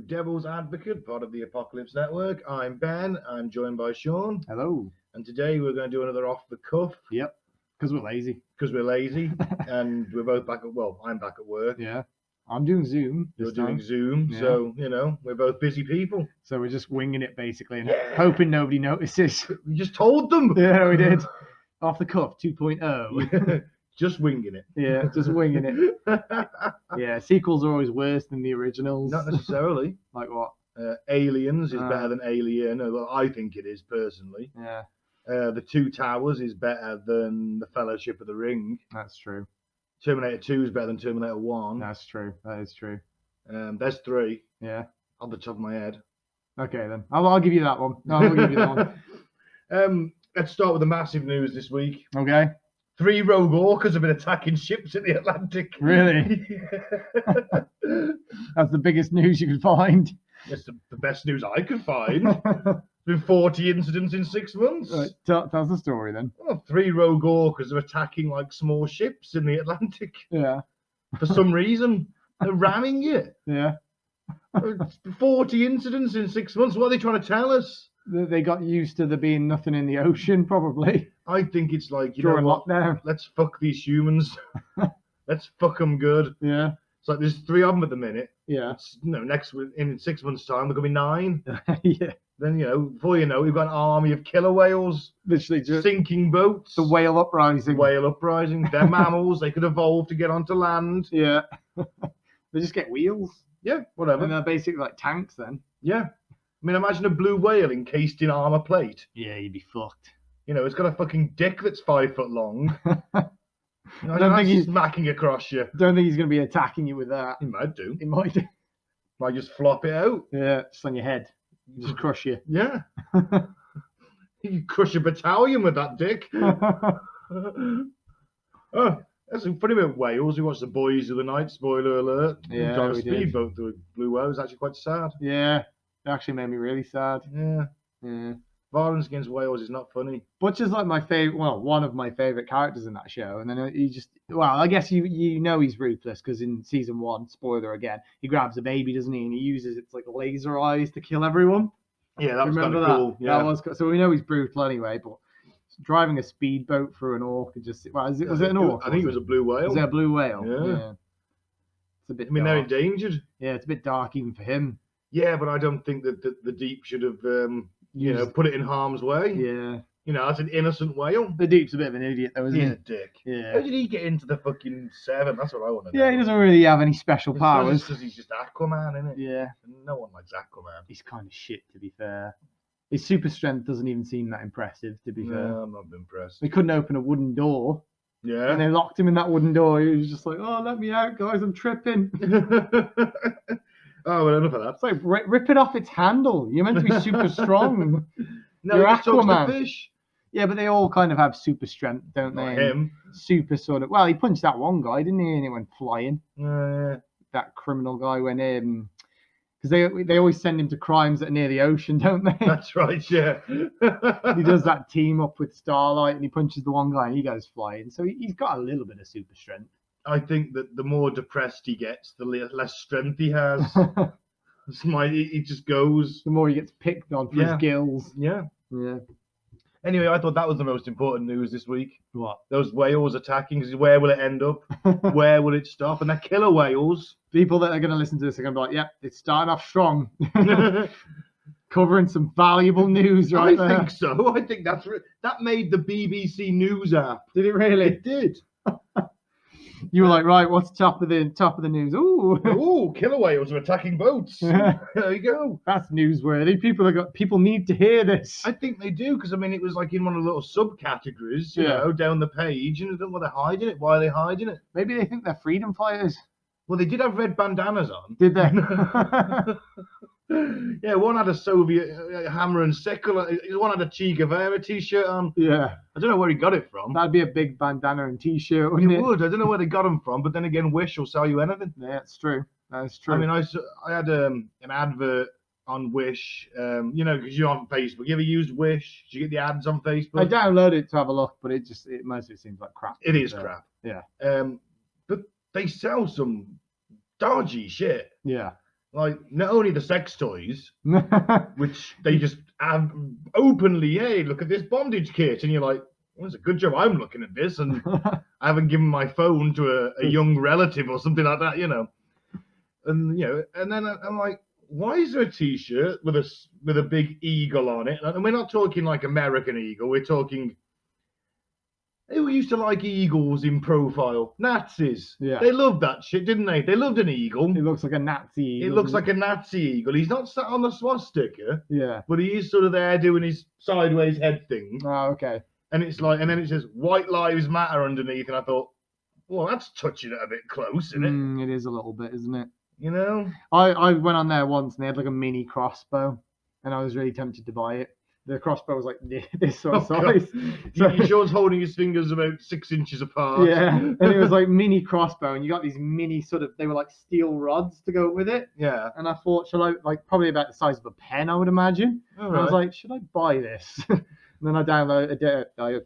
Devil's Advocate, part of the Apocalypse Network. I'm Ben. I'm joined by Shawn. Hello. And today we're going to do another off the cuff. Yep. Because we're lazy. Because we're lazy. And we're both back at, well, I'm back at work. Yeah. I'm doing Zoom. You're doing Zoom. Yeah. So, you know, we're both busy people. So we're just winging it basically and hoping nobody notices. We just told them. Yeah, we did. Off the cuff 2.0. Just winging it. Yeah, just winging it. Yeah, sequels are always worse than the originals. Not necessarily. Like what? Aliens is better than Alien. Well, I think it is personally. Yeah. The Two Towers is better than The Fellowship of the Ring. That's true. Terminator 2 is better than Terminator 1. That's true. That is true. There's three. Yeah. On the top of my head. Okay then. I'll give you that one. I'll give you that one. Let's start with the massive news this week. Okay. 3 rogue orcas have been attacking ships in the Atlantic. Really? That's the biggest news you could find. It's the best news I could find. There's been 40 incidents in 6 months. Right, tell us the story then. Well, 3 rogue orcas are attacking like small ships in the Atlantic. Yeah. For some reason. They're ramming it. Yeah. 40 incidents in 6 months. What are they trying to tell us? They got used to there being nothing in the ocean, probably. I think it's like, you during know what? lockdown. Let's fuck these humans. Let's fuck them good. Yeah. It's like there's 3 of them at the minute. Yeah. In 6 months' time, there'll be 9. Yeah. Then, you know, before you know, we've got an army of killer whales. Literally just sinking boats. the whale uprising. Whale uprising. They're mammals. They could evolve to get onto land. Yeah. They just get wheels. Yeah, whatever. And they're basically like tanks then. Yeah. I mean, imagine a blue whale encased in armor plate. Yeah, you'd be fucked. You know, it's got a fucking dick that's 5 foot long. You know, I don't think he's smacking across you. Don't think he's going to be attacking you with that. He might do. He might do. Might just flop it out. Yeah, just on your head. Just crush you. Yeah. You can crush a battalion with that dick. Oh, that's funny about whales. We watched The Boys of the Night, spoiler alert. Yeah, Drive a we did. speedboat through a blue whale. It was actually quite sad. Yeah, it actually made me really sad. Yeah. Yeah. Violence against whales is not funny. Butcher's like my favorite, well, one of my favorite characters in that show. And then he just, well, I guess you know he's ruthless because in season 1, spoiler again, he grabs a baby, doesn't he? And he uses its like laser eyes to kill everyone. Yeah, that was kind Remember of that? cool. Yeah. That was cool. So we know he's brutal anyway, but driving a speedboat through an orc and just, well, was it an orc? I think it was a blue whale. Was it a blue whale? Yeah. It's a bit I mean, they're dark. endangered. Yeah, it's a bit dark even for him. Yeah, but I don't think that the deep should have, you know, put it in harm's way. Yeah. You know, that's an innocent whale. The Deep's a bit of an idiot though, isn't He's he? a dick. Yeah. How did he get into the fucking 7? That's what I want to know. Yeah, he doesn't really have any special powers. Because he's just Aquaman, isn't it? Yeah. No one likes Aquaman. He's kind of shit, to be fair. His super strength doesn't even seem that impressive, to be fair. No, I'm not impressed. They couldn't open a wooden door. Yeah. And they locked him in that wooden door. He was just like, oh, let me out, guys, I'm tripping. Oh, well, enough of that. It's like, rip it off its handle. You're meant to be super strong. No, You're he just talks to Aquaman. fish. Yeah, but they all kind of have super strength, don't they? Not him. Super sort of. Well, he punched that one guy, didn't he? And he went flying. Yeah. That criminal guy went in. Because they always send him to crimes that are near the ocean, don't they? That's right, yeah. He does that team up with Starlight and he punches the one guy and he goes flying. So he's got a little bit of super strength. I think that the more depressed he gets, the less strength he has. He just goes. The more he gets picked on for his gills. Yeah. Yeah. Anyway, I thought that was the most important news this week. What? Those whales attacking. Where will it end up? Where will it stop? And they're killer whales. People that are going to listen to this are going to be like, yep, it's starting off strong. Covering some valuable news right there. I think so. I think that made the BBC News app. Did it really? It did. You were like, right, what's top of the news? Ooh. Ooh, killer whales are attacking boats. There you go. That's newsworthy. People need to hear this. I think they do, because I mean it was like in one of the little subcategories, you know, down the page, and well, they're hiding it. Why are they hiding it? Maybe they think they're freedom fighters. Well, they did have red bandanas on. Did they? Yeah, one had a Soviet hammer and sickle. One had a Che Guevara t-shirt on. Yeah. I don't know where he got it from. That'd be a big bandana and t-shirt, wouldn't it? It would. I don't know where they got them from, but then again, Wish will sell you anything. Yeah, it's true. That's true. I mean, I had an advert on Wish, you know, because you're on Facebook. You ever used Wish? Did you get the ads on Facebook? I downloaded it to have a look, but it mostly seems like crap. It is crap. Yeah. But they sell some dodgy shit. Yeah. like not only the sex toys, which they just have openly, hey, look at this bondage kit, and you're like, well, it's a good job I'm looking at this, and I haven't given my phone to a young relative or something like that, you know. And and then I'm like, why is there a T-shirt with a big eagle on it? And we're not talking like American eagle. We're talking. Who used to like eagles in profile? Nazis. Yeah. They loved that shit, didn't they? They loved an eagle. It looks like a Nazi eagle. It looks like a Nazi eagle. He's not sat on the swastika. Yeah. But he is sort of there doing his sideways head thing. Oh, okay. And it's like, and then it says "White Lives Matter" underneath, and I thought, well, that's touching it a bit close, isn't it? It is a little bit, isn't it? You know. I went on there once, and they had like a mini crossbow, and I was really tempted to buy it. The crossbow was like this sort of size. So, Sean's holding his fingers about 6 inches apart. yeah, and it was like mini crossbow, and you got these mini they were like steel rods to go with it. Yeah. And I thought, shall I, like, probably about the size of a pen, I would imagine. And I was like, should I buy this? And then I downloaded it. I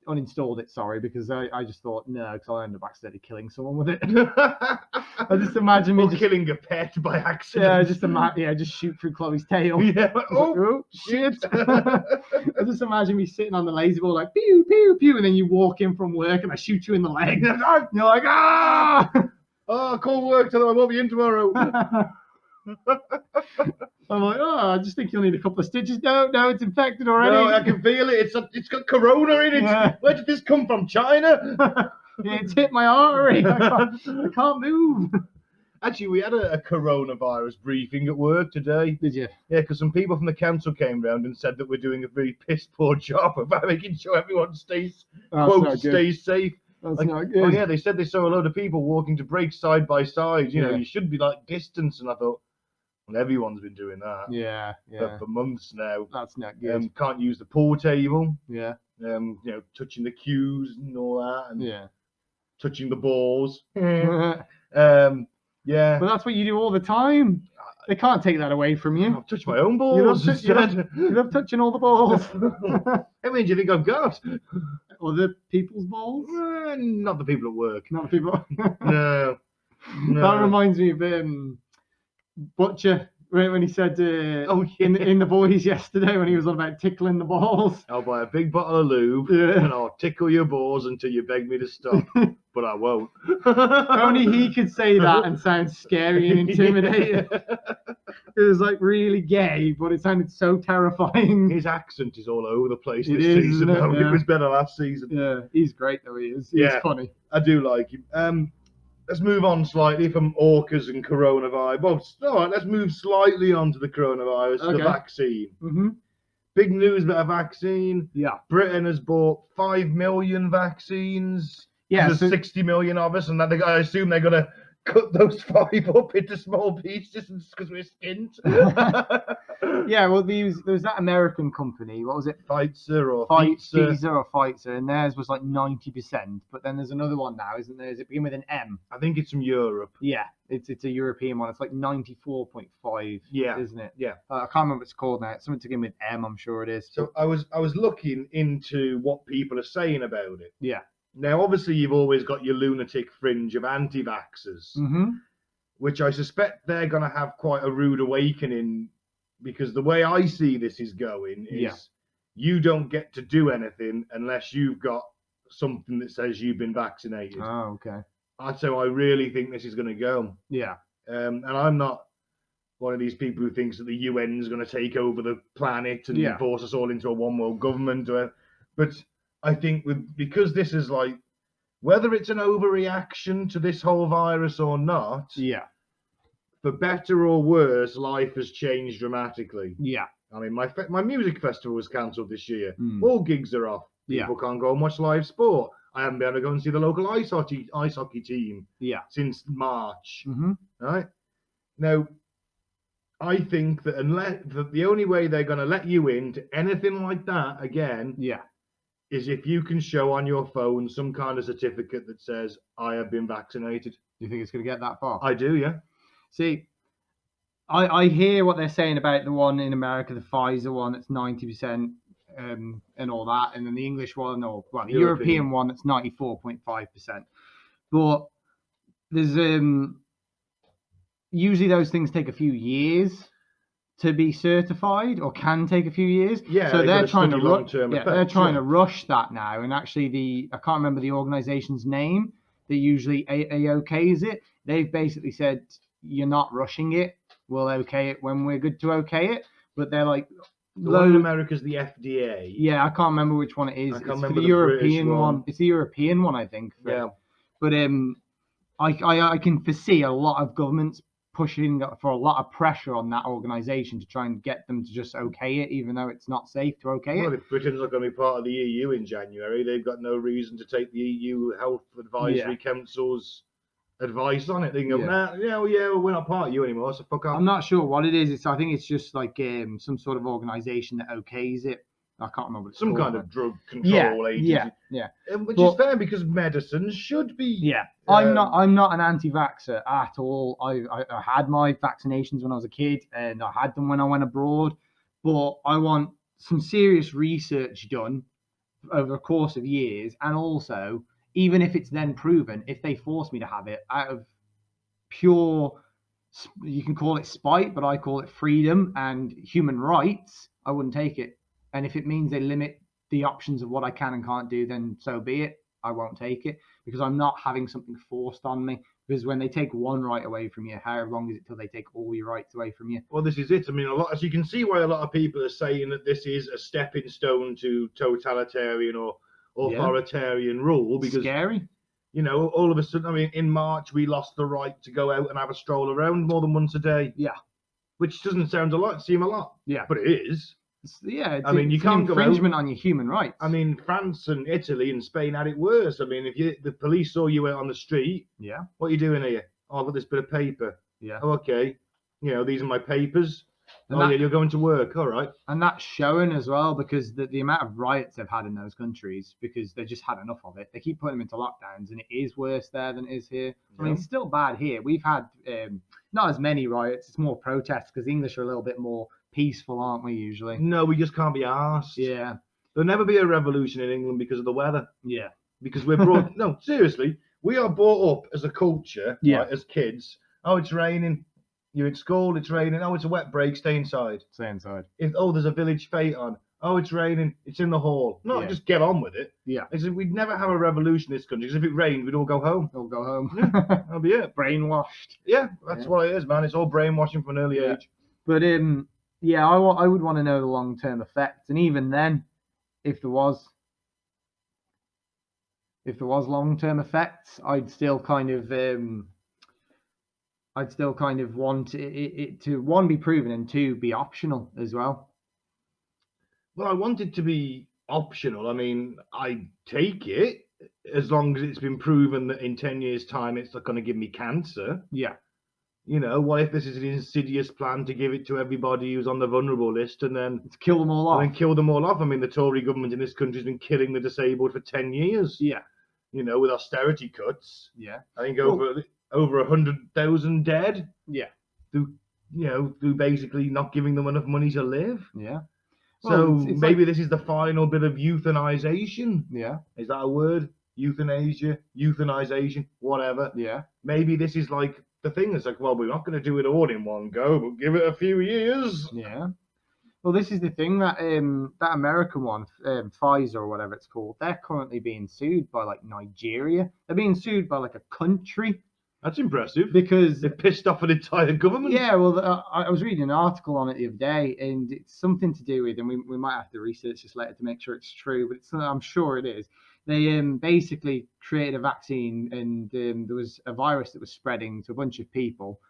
uninstalled it, sorry, because I just thought, no, because I'll end up accidentally killing someone with it. I just imagine me killing a pet by accident. Yeah, just shoot through Chloe's tail. Yeah. Oh shit! I just imagine me sitting on the lazy ball like pew pew pew, and then you walk in from work and I shoot you in the leg. And you're like, ah! Oh, call work, tell them I won't be in tomorrow. I'm like, oh, I just think you'll need a couple of stitches. No, it's infected already. No, I can feel it. It's got corona in it. Yeah. Where did this come from? China? It's hit my artery. I can't move. Actually, we had a coronavirus briefing at work today. Did you? Yeah, because some people from the council came round and said that we're doing a very piss poor job about making sure everyone stays safe. That's like, not good. Oh yeah, they said they saw a load of people walking to breaks side by side. You know, you should be like distance, and I thought, well, everyone's been doing that. Yeah. For months now. That's not good. Can't use the pool table. Yeah. Touching the cues and all that, and touching the balls. Yeah. But that's what you do all the time. They can't take that away from you. I've touched my own balls. You love touching all the balls. How many do you think I've got? Other people's balls? Not the people at work. Not the people. No. That reminds me of Butcher when he said in the boys yesterday when he was on about tickling the balls. I'll buy a big bottle of lube and I'll tickle your balls until you beg me to stop. But I won't. Only he could say that and sound scary and intimidating. It was like really gay, but it sounded so terrifying. His accent is all over the place this season. It was better last season. Yeah, he's great though. He is. He's funny. I do like him. Let's move on slightly from orcas and coronavirus. Well, all right, let's move slightly on to the coronavirus, the vaccine. Mm-hmm. Big news about a vaccine. Yeah. Britain has bought 5 million vaccines. Yeah. There's 60 million of us, and I assume they're going to cut those 5 up into small pieces because we're skint. Yeah, well, there's that American company. What was it? Pfizer, and theirs was like 90%. But then there's another one now, isn't there? Does it begin with an M? I think it's from Europe. Yeah, it's a European one. It's like 94.5. Yeah, isn't it? Yeah. I can't remember what it's called now. It's something to begin with M. I'm sure it is. So I was looking into what people are saying about it. Yeah. Now, obviously, you've always got your lunatic fringe of anti-vaxxers, which I suspect they're going to have quite a rude awakening, because the way I see this is going is you don't get to do anything unless you've got something that says you've been vaccinated. Oh, okay. That's how I really think this is going to go. Yeah. And I'm not one of these people who thinks that the UN is going to take over the planet and force us all into a one world government. But I think because this is like, whether it's an overreaction to this whole virus or not, for better or worse, life has changed dramatically. Yeah. I mean, my music festival was cancelled this year. All gigs are off. People can't go and watch live sport. I haven't been able to go and see the local ice hockey team since March. Right? Now, I think that the only way they're going to let you into anything like that again is if you can show on your phone some kind of certificate that says, I have been vaccinated. Do you think it's going to get that far? I do, yeah. See, I hear what they're saying about the one in America, the Pfizer one, that's 90%, and all that, and then the English one, the European one, that's 94.5%. But there's usually those things take a few years to be certified, or can take a few years. Yeah, so they're trying to they're trying to rush that now. And actually, I can't remember the organization's name that usually okays it. They've basically said, you're not rushing it. We'll okay it when we're good to okay it. But they're like, the one in America's the FDA. Yeah, I can't remember which one it is. I can't It's remember the European one. It's the European one, I think. Yeah. But I can foresee a lot of governments pushing for a lot of pressure on that organization to try and get them to just okay it, even though it's not safe to okay it. Well, if Britain's not going to be part of the EU in January, they've got no reason to take the EU Health Advisory Council's advice on it. They can go, we're not part of you anymore, so fuck off. I'm not sure what it is. I think it's just like some sort of organization that okays it. I can't remember what it's called. Some kind of drug control agency. Yeah. Which is fair, because medicines should be. Yeah. I'm not an anti-vaxxer at all. I had my vaccinations when I was a kid, and I had them when I went abroad. But I want some serious research done over a course of years, and also, even if it's then proven, if they force me to have it out of pure, you can call it spite, but I call it freedom and human rights, I wouldn't take it. And if it means they limit the options of what I can and can't do, then so be it. I won't take it, because I'm not having something forced on me. Because when they take one right away from you, how long is it till they take all your rights away from you? Well, this is it. I mean, as you can see why a lot of people are saying that this is a stepping stone to totalitarian or authoritarian rule. Because scary. You know, all of a sudden, I mean, in March, we lost the right to go out and have a stroll around more than once a day. Yeah. Which doesn't seem a lot. Yeah. But it is. I mean, you can't infringement on your human rights. I mean, France and Italy and Spain had it worse. I mean, if the police saw you out on the street, what are you doing here? Oh, I've got this bit of paper. Yeah. Oh, okay. You know, these are my papers. Yeah, you're going to work. All right. And that's showing as well, because the amount of riots they've had in those countries, because they just had enough of it. They keep putting them into lockdowns, and it is worse there than it is here. I mean, it's still bad here. We've had not as many riots. It's more protests, because the English are a little bit more peaceful, aren't we, usually? No, we just can't be arsed. Yeah. There'll never be a revolution in England because of the weather. Yeah. Because we're brought... No, seriously. We are brought up as a culture, right, as kids. Oh, it's raining. You're at school, it's raining. Oh, it's a wet break, stay inside. Stay inside. There's a village fete on. Oh, it's raining, it's in the hall. No, just get on with it. Yeah. We'd never have a revolution in this country, because if it rained, we'd all go home. All go home. Yeah, that'll be it. Brainwashed. Yeah, that's what it is, man. It's all brainwashing from an early age. But I would want to know the long-term effects, and even then, if there was long-term effects, I'd still kind of want it to, one, be proven, and two, be optional as well. Well, I want it to be optional. I mean, I take it as long as it's been proven that in 10 years' time it's not going to give me cancer. Yeah. You know, what if this is an insidious plan to give it to everybody who's on the vulnerable list, and then to kill them all off? And then kill them all off. I mean, the Tory government in this country has been killing the disabled for 10 years. Yeah. You know, with austerity cuts. Yeah. I think over 100,000 dead. Yeah. Through basically not giving them enough money to live. Yeah. So it's maybe this is the final bit of euthanization. Yeah. Is that a word? Euthanasia, euthanization, whatever. Yeah. Maybe this is like the thing. It's like, well, we're not going to do it all in one go, but give it a few years. Yeah. Well, this is the thing, that that American one, Pfizer or whatever it's called, they're currently being sued by like Nigeria. They're being sued by like a country. That's impressive. Because they pissed off an entire government. Yeah, well, I was reading an article on it the other day, and it's something to do with, and we might have to research this later to make sure it's true, but I'm sure it is. They basically created a vaccine, and there was a virus that was spreading to a bunch of people,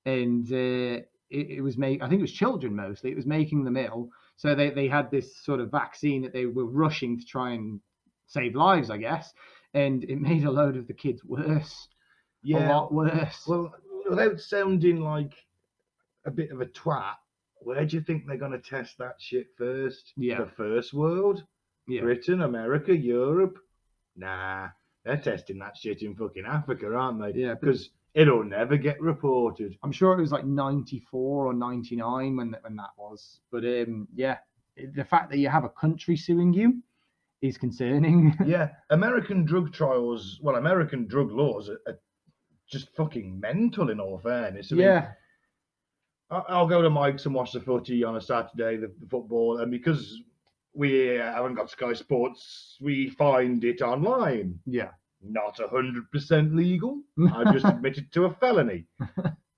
and it was I think it was children mostly. It was making them ill. So they had this sort of vaccine that they were rushing to try and save lives, I guess, and it made a load of the kids worse. Yeah, a lot worse. Well, without sounding like a bit of a twat, where do you think they're going to test that shit first? Yeah. The first world? Yeah. Britain, America, Europe? Nah, they're testing that shit in fucking Africa, aren't they? Yeah. Because it'll never get reported. I'm sure it was like 94 or 99 when that was. But yeah, the fact that you have a country suing you is concerning. Yeah, American drug laws are just fucking mental, in all fairness. I mean, Yeah. I'll go to Mike's and watch the footy on a Saturday, the football, and because we haven't got Sky Sports, we find it online. Yeah. Not 100% legal. I just admitted to a felony.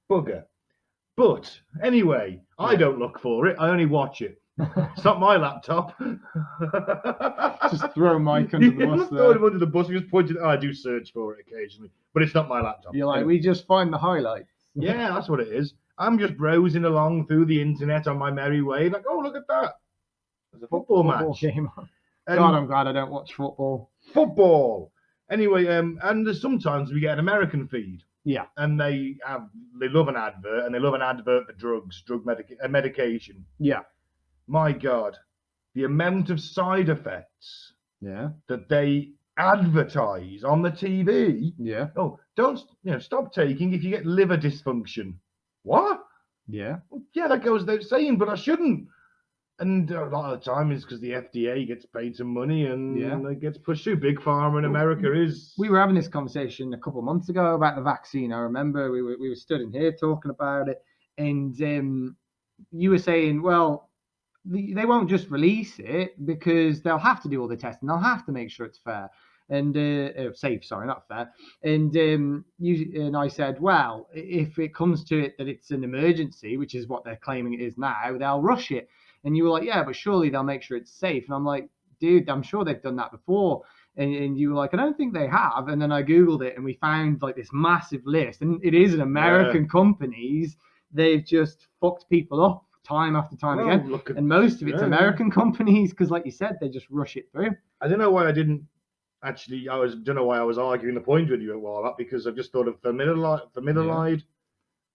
Bugger. But anyway, I don't look for it. I only watch it. It's not my laptop. Just throw Mike under the bus Throw there. him under the bus. We just pointed. I do search for it occasionally, but it's not my laptop. You're like, Anyway. we just find the highlights. Yeah, that's what it is. I'm just browsing along through the internet on my merry way, like, oh, look at that. There's a football match. Game on. God, I'm glad I don't watch football. Football. Anyway, and there's sometimes we get an American feed. Yeah. And they love an advert, and they love an advert for drugs, medication. Yeah. My God, the amount of side effects that they advertise on the TV. Yeah. Oh, don't stop taking if you get liver dysfunction. What? Yeah. Well, yeah, that goes without saying, but I shouldn't. And a lot of the time is because the FDA gets paid some money and it gets pushed through. Big Pharma in America is. We were having this conversation a couple of months ago about the vaccine. I remember we were stood in here talking about it, and you were saying, well, they won't just release it because they'll have to do all the testing. They'll have to make sure it's fair and safe. Sorry, not fair. And I said, well, if it comes to it that it's an emergency, which is what they're claiming it is now, they'll rush it. And you were like, yeah, but surely they'll make sure it's safe. And I'm like, dude, I'm sure they've done that before. And you were like, I don't think they have. And then I Googled it and we found like this massive list. And it is an American companies. They've just fucked people up time after time again. And most of it's American companies because, like you said, they just rush it through. I don't know why I didn't actually. Don't know why I was arguing the point with you a while back because I've just thought of Famililide.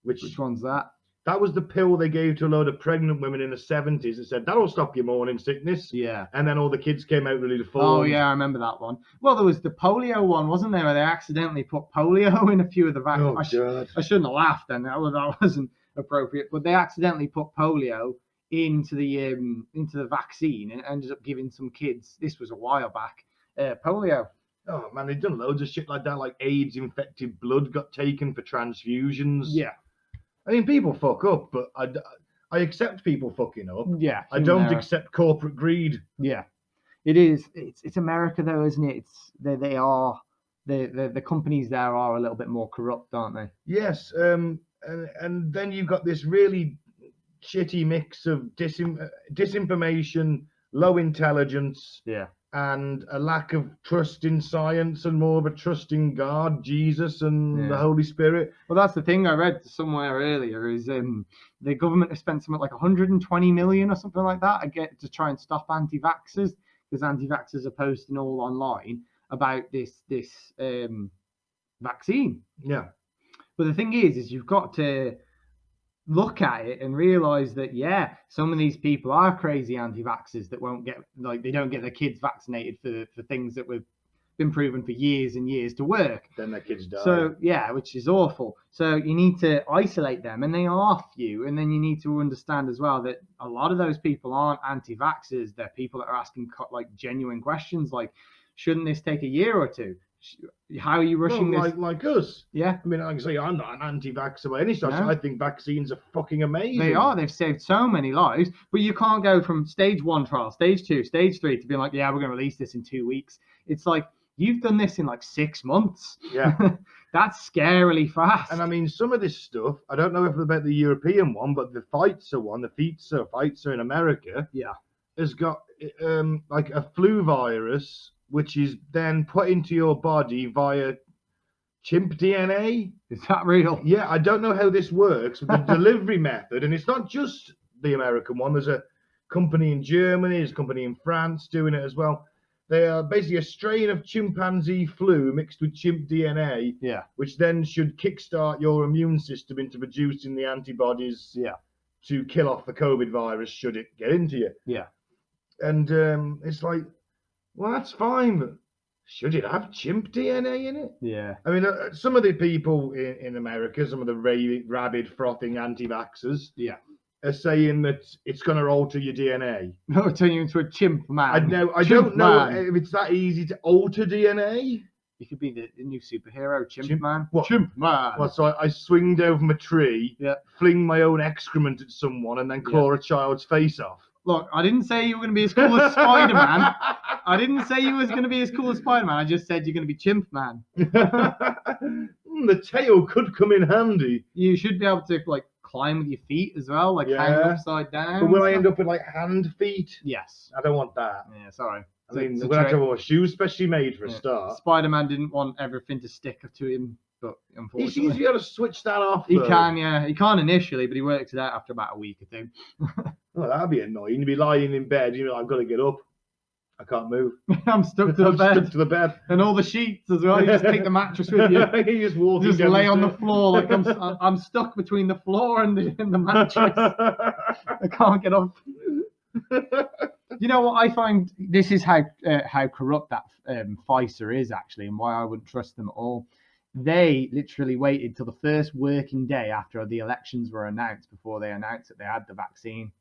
Which one's that? That was the pill they gave to a load of pregnant women in the 70s and said, that'll stop your morning sickness. Yeah. And then all the kids came out really deformed. Oh, yeah, I remember that one. Well, there was the polio one, wasn't there, where they accidentally put polio in a few of the vaccines. Oh, God. I shouldn't have laughed then. That wasn't appropriate. But they accidentally put polio into the vaccine and ended up giving some kids, this was a while back, polio. Oh, man, they've done loads of shit like that, like AIDS-infected blood got taken for transfusions. Yeah. I mean, people fuck up, but I accept people fucking up. Yeah. I don't accept corporate greed. Yeah. It is. It's America, though, isn't it? The companies there are a little bit more corrupt, aren't they? Yes. And then you've got this really shitty mix of disinformation, low intelligence. Yeah. And a lack of trust in science and more of a trust in God, Jesus, and the Holy Spirit. Well, that's the thing I read somewhere earlier is the government has spent something like 120 million or something like that to try and stop anti-vaxxers because anti-vaxxers are posting all online about this vaccine. Yeah. But the thing is you've got to look at it and realize that some of these people are crazy anti-vaxxers that won't get they don't get their kids vaccinated for things that have been proven for years and years to work. Then their kids die. So which is awful. So you need to isolate them, and they are few. And then you need to understand as well that a lot of those people aren't anti-vaxxers. They're people that are asking like genuine questions, like, shouldn't this take a year or two? How are you rushing this? Like us. Yeah. I mean, I can say I'm not an anti-vaxxer by any stretch. No. I think vaccines are fucking amazing. They are. They've saved so many lives. But you can't go from stage 1 trial, stage 2, stage 3 to being like, yeah, we're going to release this in 2 weeks. It's like, you've done this in like 6 months. Yeah. That's scarily fast. And I mean, some of this stuff, I don't know if it's about the European one, but the Pfizer in America, has got like a flu virus, which is then put into your body via chimp DNA. Is that real? Yeah, I don't know how this works with the delivery method. And it's not just the American one. There's a company in Germany, there's a company in France doing it as well. They are basically a strain of chimpanzee flu mixed with chimp DNA, which then should kickstart your immune system into producing the antibodies to kill off the COVID virus should it get into you. Yeah. And it's like, well, that's fine, but should it have chimp DNA in it? Yeah. I mean, some of the people in America, some of the rabid, frothing anti-vaxxers, are saying that it's going to alter your DNA. No, turn you into a chimp man. I don't know if it's that easy to alter DNA. You could be the new superhero, Chimp Chimp- Man. what? Chimp Man. Well, so I swing down from a tree, Yeah. fling my own excrement at someone, and then claw a child's face off. Look, I didn't say you were going to be as cool as Spider-Man. I didn't say you was going to be as cool as Spider-Man. I just said you're going to be Chimp Man. The tail could come in handy. You should be able to like climb with your feet as well, like hang upside down. But will I end up with like hand feet? Yes. I don't want that. Yeah, sorry. I mean, we're going to have to have shoes specially made for a start. Spider-Man didn't want everything to stick to him, but He unfortunately. seems to be able to switch that off. He can, yeah. He can't initially, but he works it out after about a week or two. Oh, that'd be annoying. You'd be lying in bed, you'd be like, I've got to get up. I can't move. I'm stuck to the bed. Stuck to the bed. And all the sheets as well. You just take the mattress with you. You just walk. Just lay on the floor like I'm stuck between the floor and the mattress. I can't get up. You know what I find? This is how corrupt that Pfizer is actually, and why I wouldn't trust them at all. They literally waited till the first working day after the elections were announced before they announced that they had the vaccine.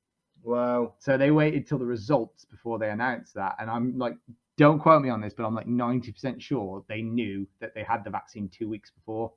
Wow. So they waited till the results before they announced that. And I'm like, don't quote me on this, but I'm like 90% sure they knew that they had the vaccine 2 weeks before.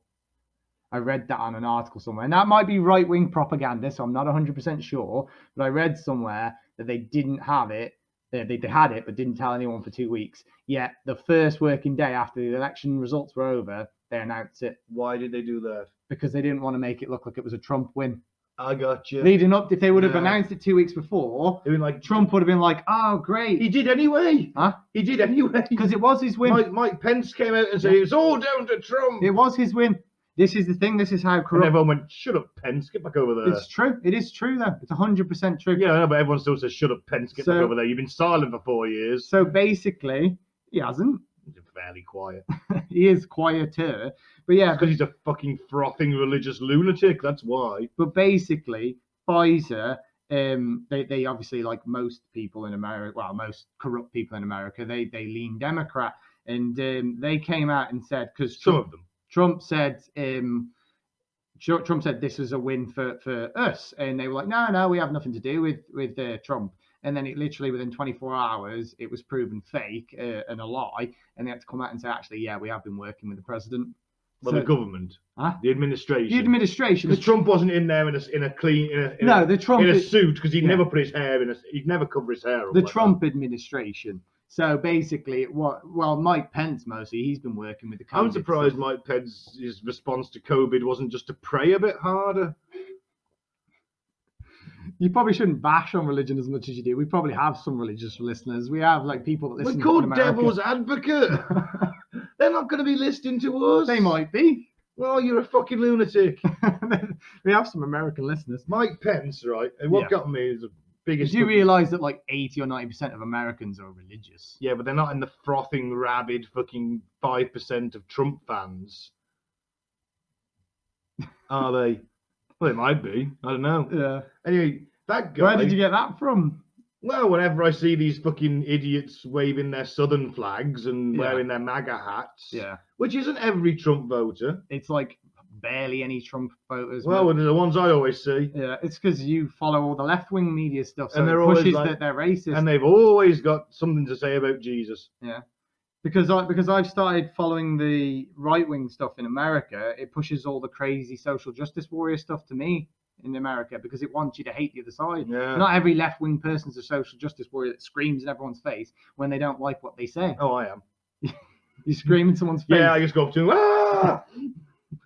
I read that on an article somewhere. And that might be right-wing propaganda, so I'm not 100% sure. But I read somewhere that they didn't have it. They had it, but didn't tell anyone for 2 weeks. Yet the first working day after the election results were over, they announced it. Why did they do that? Because they didn't want to make it look like it was a Trump win. I got you. Leading up, if they would have announced it 2 weeks before, like Trump would have been like, "Oh, great." He did anyway. Huh? He did anyway. Because it was his win. Mike Pence came out and said it's all down to Trump. It was his win. This is the thing. This is how corrupt. And everyone went, "Shut up, Pence. Get back over there." It's true. It is true, though. It's 100% true. Yeah, I know, but everyone still says, "Shut up, Pence. Get back over there. You've been silent for 4 years." So basically, he hasn't. He's fairly quiet. He is quieter. But yeah. Because he's a fucking frothing religious lunatic. That's why. But basically, Pfizer, they obviously, like most people in America, well, most corrupt people in America, they lean Democrat. And they came out and said, because some of them. Trump said this is a win for us, and they were like, no, we have nothing to do with Trump. And then it literally within 24 hours, it was proven fake and a lie, and they had to come out and say, actually, yeah, we have been working with the president. Well, the government, the administration. The administration. Because Trump wasn't in there in a suit because he'd never put his hair he'd never cover his hair. The Trump administration. So basically, Mike Pence mostly, he's been working with the COVID. I'm surprised Mike Pence's response to COVID wasn't just to pray a bit harder. You probably shouldn't bash on religion as much as you do. We probably have some religious listeners. We have like people that listen. We're called devil's advocate. They're not going to be listening to us. They might be. Well, you're a fucking lunatic. We have some American listeners. Mike Pence, right? And what got me is the biggest. Did you realise that like 80 or 90% of Americans are religious? Yeah, but they're not in the frothing, rabid fucking 5% of Trump fans. Are they? Well, they might be. I don't know. Yeah. Anyway, that guy. Where did you get that from? Well, whenever I see these fucking idiots waving their southern flags and wearing their MAGA hats, which isn't every Trump voter. It's like barely any Trump voters. Well, the ones I always see. Yeah, it's because you follow all the left-wing media stuff, so and they're it pushes always like, that they're racist. And they've always got something to say about Jesus. Yeah. Because I've started following the right-wing stuff in America, it pushes all the crazy social justice warrior stuff to me in America because it wants you to hate the other side. Yeah. Not every left-wing person's a social justice warrior that screams in everyone's face when they don't like what they say. Oh, I am. You scream in someone's face? Yeah, I just go up to them,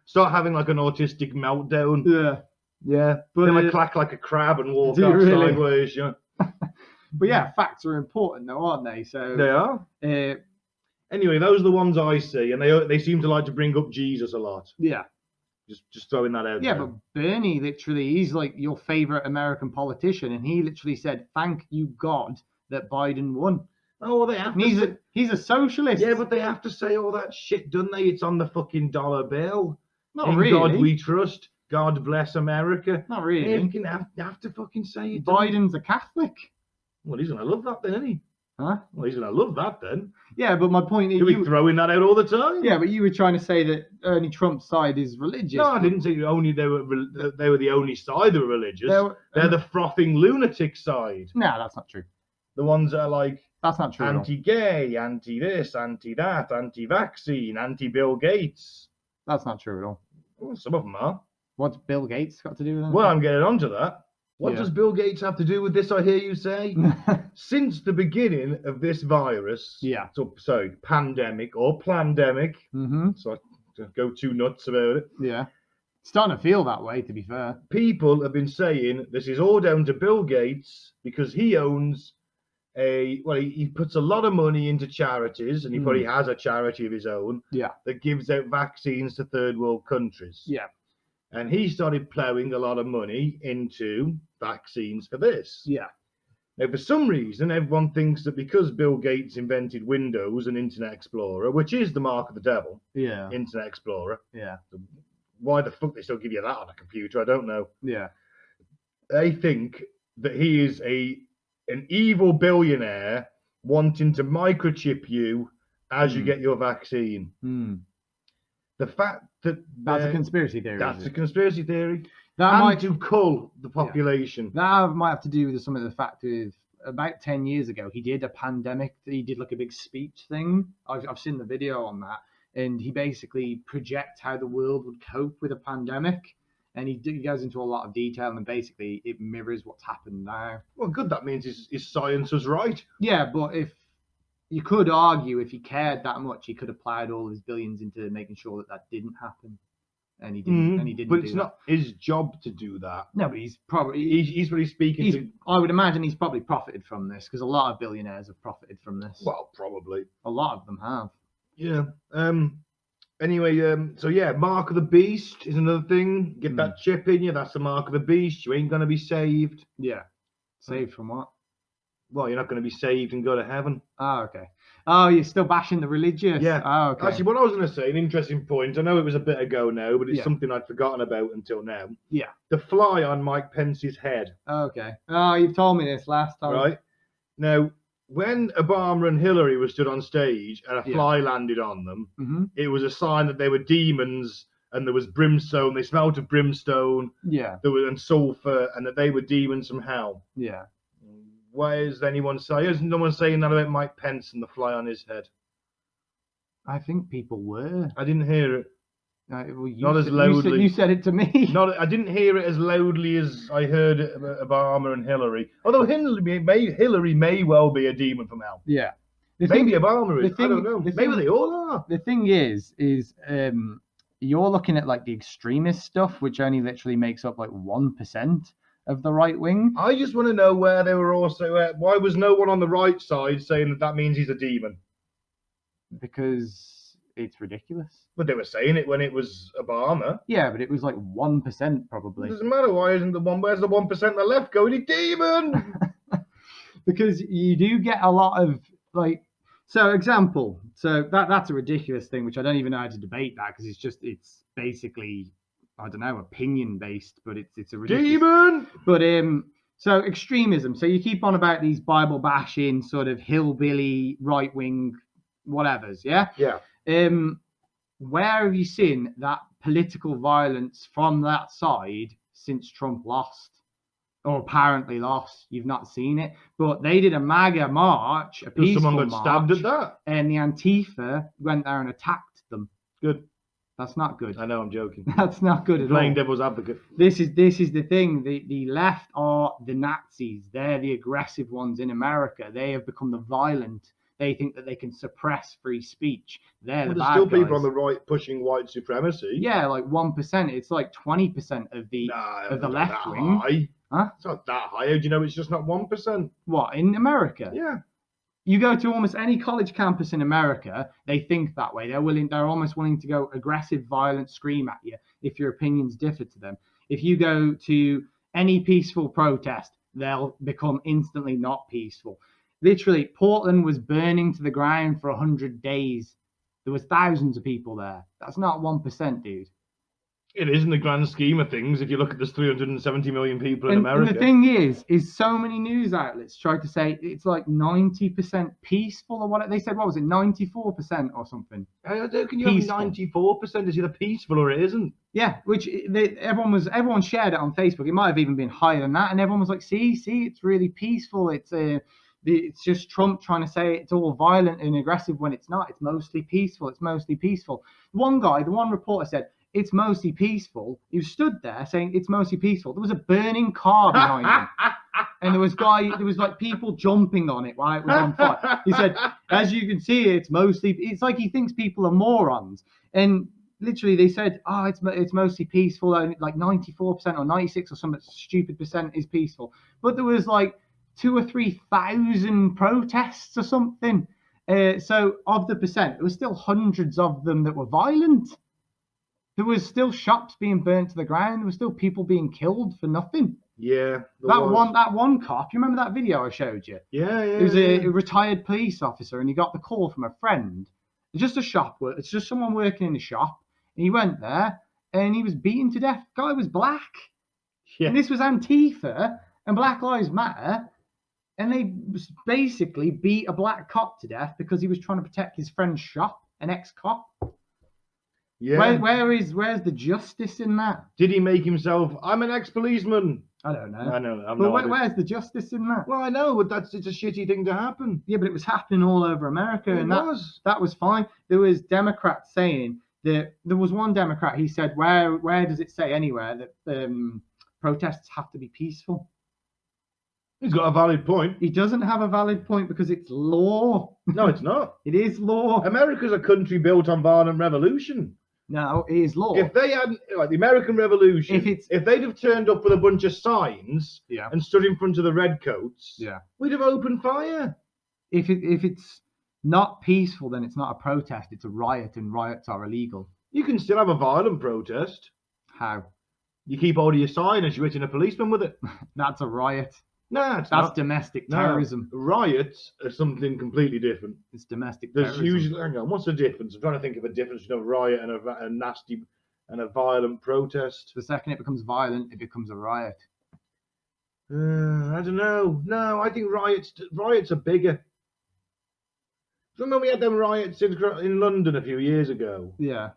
start having like an autistic meltdown. Yeah. Yeah. But then I clack like a crab and walk up sideways. Yeah. But yeah, facts are important though, aren't they? So they are. Anyway, those are the ones I see, and they seem to like to bring up Jesus a lot. Yeah. Just throwing that out. Yeah, there. but Bernie literally, he's like your favorite American politician, and he literally said, "Thank you God that Biden won." Oh, well, they have. He's a socialist. Yeah, but they have to say all that shit, don't they? It's on the fucking dollar bill. Not In really. God we trust. God bless America. Not really. You have to fucking say it. Biden's a Catholic. Well, he's gonna love that then, isn't he? Huh? Well, he's gonna love that then. Yeah, but my point is, you'll be throwing that out all the time. Yeah, but you were trying to say that only Trump's side is religious. No, I didn't say only they were the only side that were religious. They're the frothing lunatic side. No, that's not true. The ones that are like That's not true. Anti-gay, anti-this, anti-that, anti-vaccine, anti-Bill Gates. That's not true at all. Well, some of them are. What's Bill Gates got to do with it? Well, I'm getting onto that. What does Bill Gates have to do with this, I hear you say? Since the beginning of this virus, pandemic or plandemic, so I don't go too nuts about it. Yeah. It's starting to feel that way, to be fair. People have been saying this is all down to Bill Gates because he owns he puts a lot of money into charities, and he probably has a charity of his own that gives out vaccines to third world countries. Yeah. And he started ploughing a lot of money into vaccines for this. Yeah. Now, for some reason, everyone thinks that because Bill Gates invented Windows and Internet Explorer, which is the mark of the devil, Internet Explorer. Yeah. Why the fuck they still give you that on a computer? I don't know. Yeah. They think that he is an evil billionaire wanting to microchip you as you get your vaccine. The fact that that's a conspiracy theory. That's a conspiracy theory. That might to cull the population. That might have to do with some of the fact of about 10 years ago, he did a pandemic. He did like a big speech thing. I've seen the video on that. And he basically projects how the world would cope with a pandemic. And he goes into a lot of detail, and basically it mirrors what's happened now. Well, good. That means his science was right. Yeah, but if you could argue if he cared that much, he could have applied all his billions into making sure that didn't happen. And he didn't. And he didn't. But it's not his job to do that. No, but he's probably he's really speaking to. I would imagine he's probably profited from this because a lot of billionaires have profited from this. Well, probably a lot of them have. Yeah. Anyway, mark of the beast is another thing. Get that chip in you. That's the mark of the beast. You ain't gonna be saved. Yeah. Saved from what? Well, you're not going to be saved and go to heaven. Oh, okay. Oh, you're still bashing the religious. Yeah. Oh, okay. Actually, what I was going to say, an interesting point. I know it was a bit ago now, but it's something I'd forgotten about until now. Yeah. The fly on Mike Pence's head. Okay. Oh, you've told me this last time. Right. Now, when Obama and Hillary were stood on stage and a fly landed on them, it was a sign that they were demons and there was brimstone. They smelled of brimstone. Yeah. And sulfur, and that they were demons from hell. Yeah. Why is anyone saying? Is no one saying that about Mike Pence and the fly on his head? I think people were. I didn't hear it. Not as loudly. You said it to me. I didn't hear it as loudly as I heard it about Obama and Hillary. Although Hillary may well be a demon from hell. Yeah. Maybe Obama is. I don't know. Maybe they all are. The thing is you're looking at like the extremist stuff, which only literally makes up like 1% of the right wing. I just want to know where they were also. Why was no one on the right side saying that means he's a demon? Because it's ridiculous. But they were saying it when it was Obama. Yeah, but it was like 1% probably. It doesn't matter. Why isn't the one? Where's the 1% on the left going? He's demon. Because you do get a lot of like. So that's a ridiculous thing, which I don't even know how to debate that because it's basically. I don't know, opinion based, but it's a ridiculous demon. But so extremism. So you keep on about these Bible bashing, sort of hillbilly, right wing, whatevers, yeah. Yeah. Where have you seen that political violence from that side since Trump lost, or apparently lost? You've not seen it, but they did a MAGA march, a peaceful someone got stabbed at that, and the Antifa went there and attacked them. Good. That's not good. I know, I'm joking. That's not good at all. Playing devil's advocate. This is the thing. The left are the Nazis. They're the aggressive ones in America. They have become the violent. They think that they can suppress free speech. They're the bad guys. There's still people on the right pushing white supremacy. Yeah, like 1%. It's like 20% of the left wing. High. Huh? It's not that high. How do you know it's just not 1%? What, in America? Yeah. You go to almost any college campus in America, they think that way. They're almost willing to go aggressive, violent, scream at you if your opinions differ to them. If you go to any peaceful protest, they'll become instantly not peaceful. Literally, Portland was burning to the ground for 100 days. There was thousands of people there. That's not 1%, dude. It is in the grand scheme of things. If you look at there's 370 million people in America. And the thing is so many news outlets try to say it's like 90% peaceful or what they said. What was it? 94% or something. How can you have 94%? Is either peaceful or it isn't? Yeah, which everyone shared it on Facebook. It might have even been higher than that, and everyone was like, "See, it's really peaceful. It's It's just Trump trying to say it's all violent and aggressive when it's not. It's mostly peaceful. It's mostly peaceful. One reporter said, it's mostly peaceful. He stood there saying it's mostly peaceful. There was a burning car behind him. And there was like people jumping on it while it was on fire. He said, as you can see, it's like he thinks people are morons. And literally they said, oh, it's mostly peaceful. Like 94% or 96 or some stupid percent is peaceful. But there was like 2,000 or 3,000 protests or something. So of the percent, there was still hundreds of them that were violent. There was still shops being burnt to the ground. There was still people being killed for nothing. Yeah. That one cop. You remember that video I showed you? Yeah. It was a retired police officer, and he got the call from a friend. It's just a shop. It's just someone working in the shop. And he went there, and he was beaten to death. The guy was black. Yeah. And this was Antifa and Black Lives Matter. And they basically beat a black cop to death because he was trying to protect his friend's shop, an ex-cop. Yeah. Where's the justice in that? Did he make himself, I'm an ex-policeman? I don't know. I know. But where's the justice in that? Well, I know, but it's a shitty thing to happen. Yeah, but it was happening all over America. That was fine. There was Democrats saying that, there was one Democrat, he said, where does it say anywhere that protests have to be peaceful? He's got a valid point. He doesn't have a valid point because it's law. No, it's not. It is law. America's a country built on violent revolution. No, it is law. If they hadn't, like the American Revolution, if they'd have turned up with a bunch of signs and stood in front of the redcoats, we'd have opened fire. If it's not peaceful, then it's not a protest. It's a riot, and riots are illegal. You can still have a violent protest. How? You keep hold of your sign as you're hitting a policeman with it. That's a riot. No, that's domestic terrorism. No, riots are something completely different. It's domestic terrorism. Usually, hang on, what's the difference? I'm trying to think of a difference between a riot and a nasty and a violent protest. The second it becomes violent, it becomes a riot. I don't know. No, I think riots are bigger. Remember we had them riots in London a few years ago? Yeah.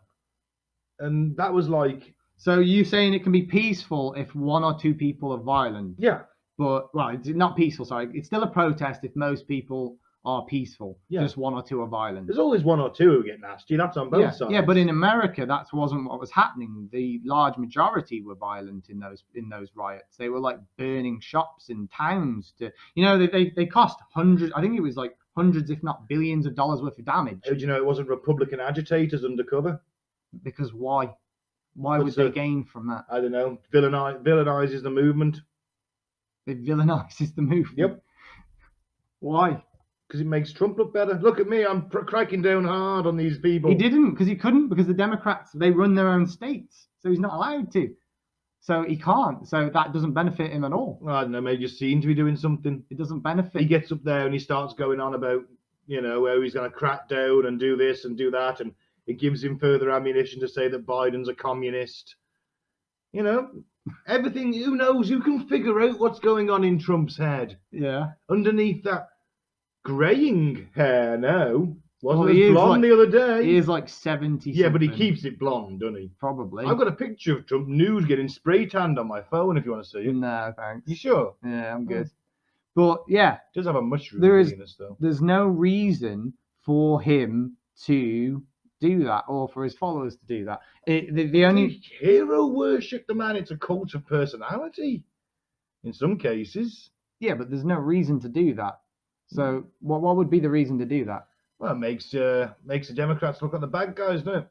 And that was like... So you saying it can be peaceful if one or two people are violent? Yeah. But, well, it's not peaceful, sorry. It's still a protest if most people are peaceful. Yeah. Just one or two are violent. There's always one or two who get nasty. That's on both sides. Yeah, but in America, that wasn't what was happening. The large majority were violent in those riots. They were like burning shops in towns to, they cost hundreds. I think it was like hundreds, if not billions of dollars worth of damage. How do you know it wasn't Republican agitators undercover? Because why? Why would they gain from that? I don't know. Villainizes the movement. It villainizes the movement. Yep. Why? Because it makes Trump look better. Look at me, I'm cracking down hard on these people. He didn't, because he couldn't, because the Democrats, they run their own states. So he's not allowed to. So he can't. So that doesn't benefit him at all. I don't know, maybe just seem to be doing something. It doesn't benefit. He gets up there and he starts going on about, how he's going to crack down and do this and do that. And it gives him further ammunition to say that Biden's a communist. Everything, who knows? Who can figure out what's going on in Trump's head? Yeah. Underneath that greying hair now. Wasn't he blonde the other day? He is like 70. Yeah, but he keeps it blonde, doesn't he? Probably. I've got a picture of Trump nude getting spray tanned on my phone if you want to see it. No, thanks. You sure? Yeah, I'm good. But yeah. It does have a mushroom penis though. There's no reason for him to do that, or for his followers to do that. The only hero worship the man. It's a cult of personality in some cases. Yeah, but there's no reason to do that. So what would be the reason to do that? Well, it makes the Democrats look like the bad guys, doesn't it?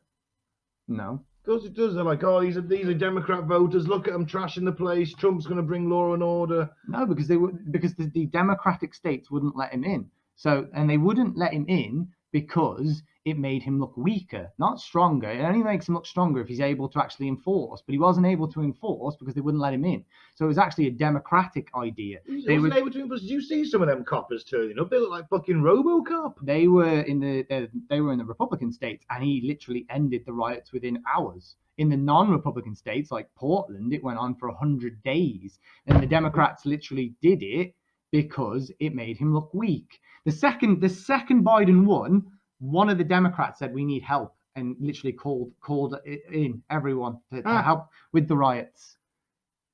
No. Of course it does. They're like, oh, these are Democrat voters. Look at them trashing the place. Trump's going to bring law and order. No, because the Democratic states wouldn't let him in. And they wouldn't let him in because it made him look weaker, not stronger. It only makes him look stronger if he's able to actually enforce. But he wasn't able to enforce because they wouldn't let him in. So it was actually a democratic idea. He wasn't able to enforce. Did you see some of them coppers turning up? They look like fucking RoboCop. They were in the Republican states, and he literally ended the riots within hours. In the non-Republican states, like Portland, it went on for 100 days. And the Democrats literally did it because it made him look weak. The second Biden won, one of the Democrats said we need help and literally called in everyone to help with the riots.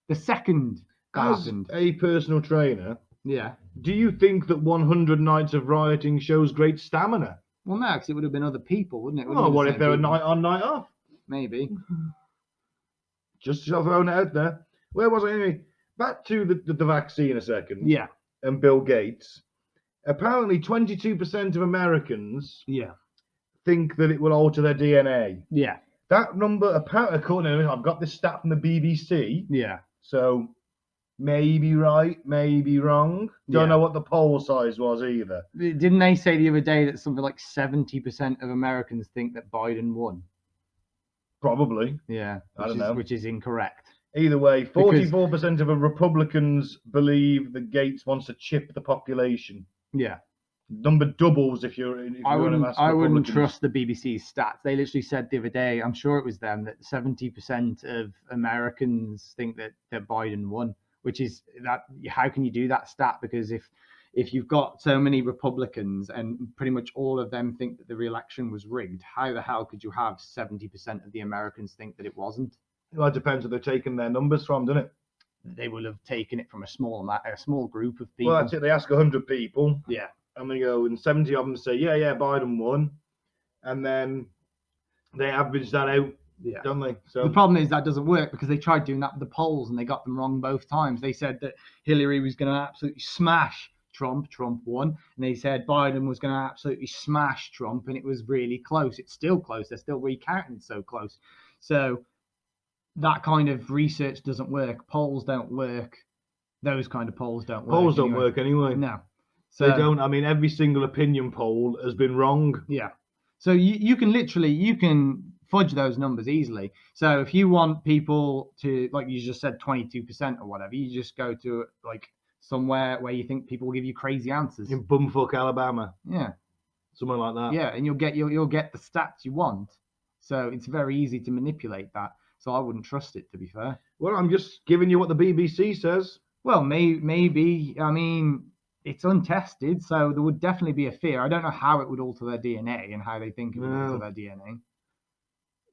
The second that happened. As a personal trainer, Yeah. Do you think that 100 nights of rioting shows great stamina? Well, no, because it would have been other people, wouldn't it? Oh, what if they're a night on, night off? Maybe. Just throwing it out there. Where was I anyway? Back to the vaccine a second. Yeah. And Bill Gates. Apparently, 22% of Americans think that it will alter their DNA. Yeah. That number, apparently, according to I've got this stat from the BBC. Yeah. So maybe right, maybe wrong. Don't know what the poll size was either. Didn't they say the other day that something like 70% of Americans think that Biden won? Probably. Yeah. I don't know. Which is incorrect. Either way, 44% of Republicans believe that Gates wants to chip the population. Yeah. Number doubles if you're. I wouldn't trust the BBC's stats. They literally said the other day, I'm sure it was them, that 70% of Americans think that Biden won. Which is that? How can you do that stat? Because if you've got so many Republicans and pretty much all of them think that the re-election was rigged, how the hell could you have 70% of the Americans think that it wasn't? Well, it depends where they're taking their numbers from, doesn't it? They will have taken it from a small group of people. Well, that's it. They ask 100 people. Yeah. And they go, and 70 of them say, yeah, Biden won. And then they average that out, don't they? So the problem is that doesn't work because they tried doing that with the polls and they got them wrong both times. They said that Hillary was going to absolutely smash Trump won. And they said Biden was going to absolutely smash Trump, and it was really close. It's still close. They're still recounting it so close. So that kind of research doesn't work. Polls don't work. Those kind of polls don't work. Polls don't work anyway. No. So they don't. I mean, every single opinion poll has been wrong. Yeah. So you can fudge those numbers easily. So if you want people to, like you just said, 22% or whatever, you just go to like somewhere where you think people will give you crazy answers. In bumfuck Alabama. Yeah. Somewhere like that. Yeah, and you'll get the stats you want. So it's very easy to manipulate that. So I wouldn't trust it, to be fair. Well, I'm just giving you what the BBC says. Well, maybe. I mean, it's untested, so there would definitely be a fear. I don't know how it would alter their DNA and how they think it would alter their DNA.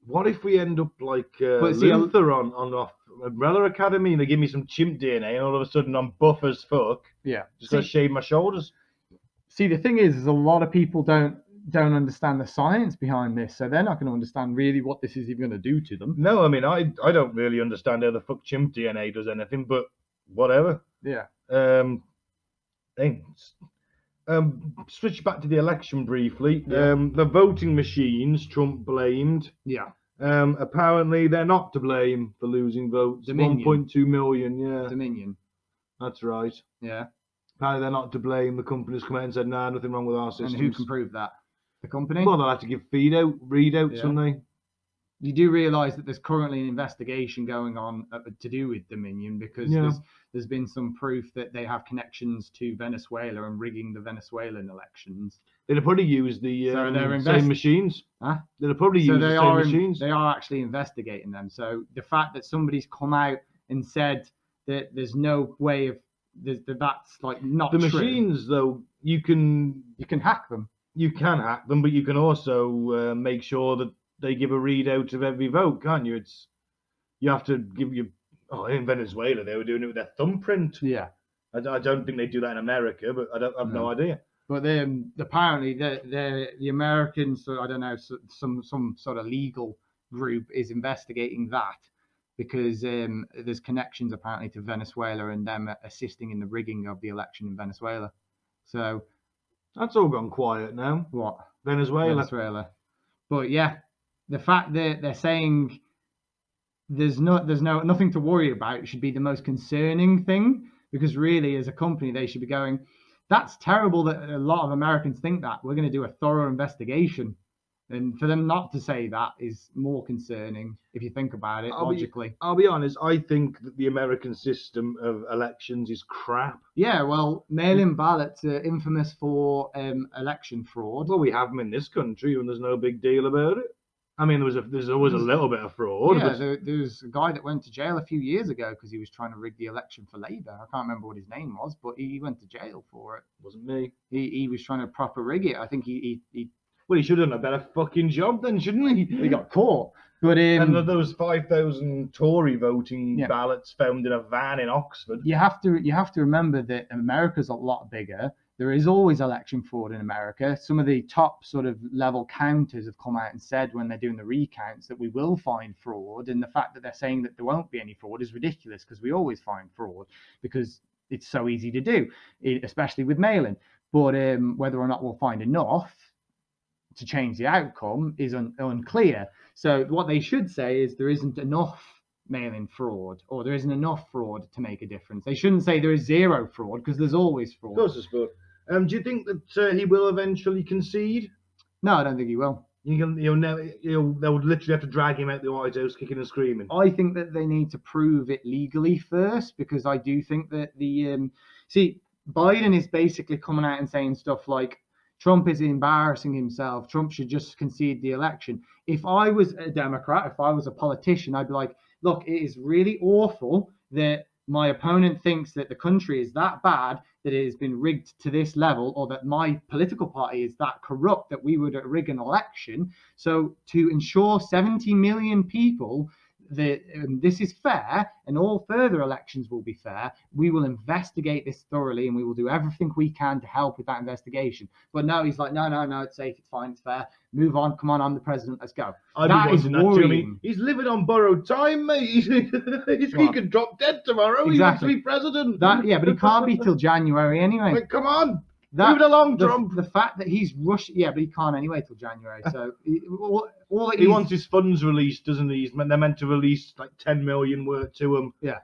What if we end up like Luther on off Umbrella Academy and they give me some chimp DNA and all of a sudden I'm buff as fuck? Yeah. Just gotta shave my shoulders. See, the thing is a lot of people don't understand the science behind this, so they're not going to understand really what this is even going to do to them. No, I mean, I don't really understand how the fuck chimp DNA does anything, but whatever. Yeah. Things. Switch back to the election briefly. The voting machines Trump blamed. Yeah. Apparently they're not to blame for losing votes. Dominion. 1.2 million. Yeah. Dominion. That's right. Yeah. Apparently they're not to blame. The company's come out and said, nah, nothing wrong with our systems. And who can prove that? The company? Well, they'll have to give readouts, won't they? You do realise that there's currently an investigation going on to do with Dominion because there's been some proof that they have connections to Venezuela and rigging the Venezuelan elections. They'd have probably used the same machines. Huh? They'd have probably used the same machines. They are actually investigating them. So the fact that somebody's come out and said that there's no way of that's like not the true. Machines, though, you can hack them. You can hack them, but you can also make sure that they give a readout of every vote, can't you? You have to give you. Oh, in Venezuela, they were doing it with their thumbprint. Yeah. I don't think they do that in America, but I've no idea. But apparently the Americans, I don't know, some sort of legal group is investigating that because there's connections apparently to Venezuela and them assisting in the rigging of the election in Venezuela. So that's all gone quiet now. What? Venezuela. But yeah, the fact that they're saying there's nothing to worry about, it should be the most concerning thing, because really as a company they should be going, that's terrible that a lot of Americans think that. We're going to do a thorough investigation. And for them not to say that is more concerning if you think about it logically. I'll be honest, I think that the American system of elections is crap. Yeah, well, mail-in ballots are infamous for election fraud. Well, we have them in this country and there's no big deal about it. I mean, there's always a little bit of fraud. Yeah, there's a guy that went to jail a few years ago because he was trying to rig the election for Labour. I can't remember what his name was, but he went to jail for it. Wasn't me. He was trying to proper rig it. I think he Well, he should have done a better fucking job then, shouldn't he? He got caught. But and those 5,000 Tory voting ballots found in a van in Oxford. You have to remember that America's a lot bigger. There is always election fraud in America. Some of the top sort of level counters have come out and said when they're doing the recounts that we will find fraud, and the fact that they're saying that there won't be any fraud is ridiculous, because we always find fraud because it's so easy to do, especially with mail-in. But whether or not we'll find enough to change the outcome is unclear. So what they should say is there isn't enough mail-in fraud, or there isn't enough fraud to make a difference. They shouldn't say there is zero fraud, because there's always fraud. Of course there's fraud. Do you think that he will eventually concede? No, I don't think he will. They'll literally have to drag him out the White House kicking and screaming. I think that they need to prove it legally first, because I do think that Biden is basically coming out and saying stuff like, Trump is embarrassing himself. Trump should just concede the election. If I was a Democrat, if I was a politician, I'd be like, look, it is really awful that my opponent thinks that the country is that bad, that it has been rigged to this level, or that my political party is that corrupt that we would rig an election. So to ensure 70 million people that this is fair and all further elections will be fair, we will investigate this thoroughly and we will do everything we can to help with that investigation. But no, he's like, no, it's safe, it's fine, it's fair. Move on, come on, I'm the president, let's go. That is worrying. He's living on borrowed time, mate. He could drop dead tomorrow. Exactly. He wants to be president. But he can't be till January anyway. Like, come on. Move it along, Trump. The fact that he's rushed, but he can't anyway till January. So he wants his funds released, doesn't he? They're meant to release like 10 million worth to him. Yeah.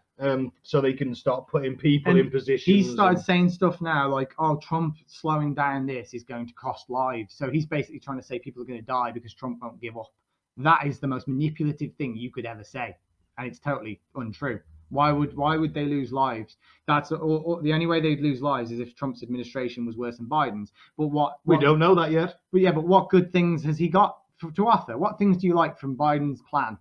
So they can start putting people in positions. He started saying stuff now like, "Oh, Trump slowing down this is going to cost lives." So he's basically trying to say people are going to die because Trump won't give up. That is the most manipulative thing you could ever say, and it's totally untrue. Why would they lose lives? That's the only way they'd lose lives is if Trump's administration was worse than Biden's. But we don't know that yet. But what good things has he got to offer? What things do you like from Biden's plan?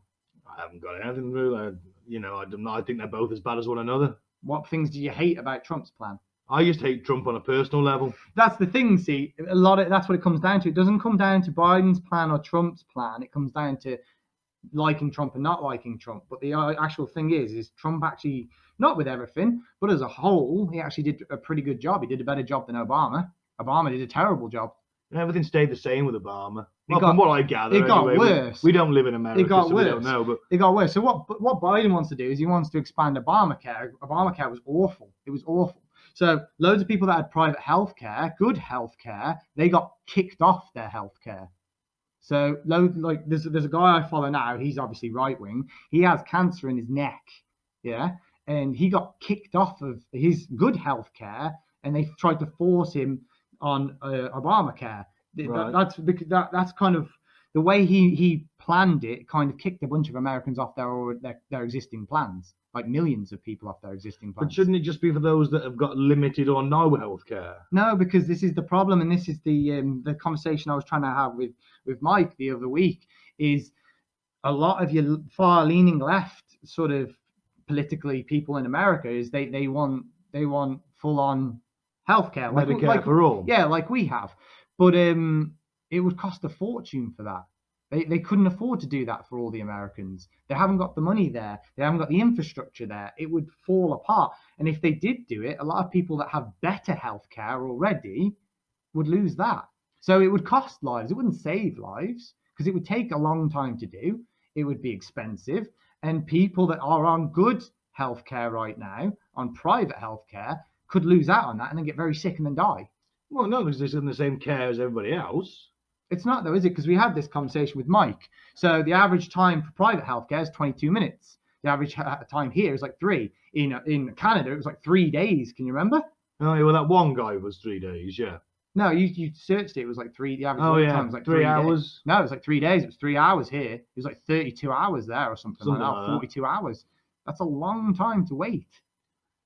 I haven't got anything really. I think they're both as bad as one another. What things do you hate about Trump's plan? I just hate Trump on a personal level. That's the thing. See, that's what it comes down to. It doesn't come down to Biden's plan or Trump's plan. It comes down to liking Trump and not liking Trump. But the actual thing is Trump actually, not with everything, but as a whole, he actually did a pretty good job. He did a better job than Obama. Obama did a terrible job. And everything stayed the same with Obama. From what I gather, it got worse. We don't live in America, it got so worse. We don't know. But it got worse. So what Biden wants to do is he wants to expand Obamacare. Obamacare was awful. It was awful. So loads of people that had private healthcare, good healthcare, they got kicked off their healthcare. So there's a guy I follow now. He's obviously right wing. He has cancer in his neck, and he got kicked off of his good healthcare, and they tried to force him on Obamacare. Right. That's kind of the way he planned it. Kind of kicked a bunch of Americans off their existing plans, like millions of people off their existing plans. But shouldn't it just be for those that have got limited or no healthcare? No, because this is the problem, and this is the conversation I was trying to have with Mike the other week. Is a lot of your far-leaning left sort of politically people in America is they want full-on healthcare, Medicare for all. Yeah, like we have, but it would cost a fortune for that. They couldn't afford to do that for all the Americans. They haven't got the money there. They haven't got the infrastructure there. It would fall apart. And if they did do it, a lot of people that have better healthcare already would lose that. So it would cost lives. It wouldn't save lives because it would take a long time to do. It would be expensive. And people that are on good healthcare right now, on private healthcare, could lose out on that and then get very sick and then die. Well, no, because they're in the same care as everybody else. It's not though, is it? Because we had this conversation with Mike. So the average time for private healthcare is 22 minutes. The average time here is like 3. In Canada, it was like 3 days. Can you remember? Oh, yeah, well, that one guy was 3 days, yeah. No, you searched it. It was like 3. The average time was like 3 hours. Days. No, it was like 3 days. It was 3 hours here. It was like 32 hours there or something like that. 42 hours. That's a long time to wait.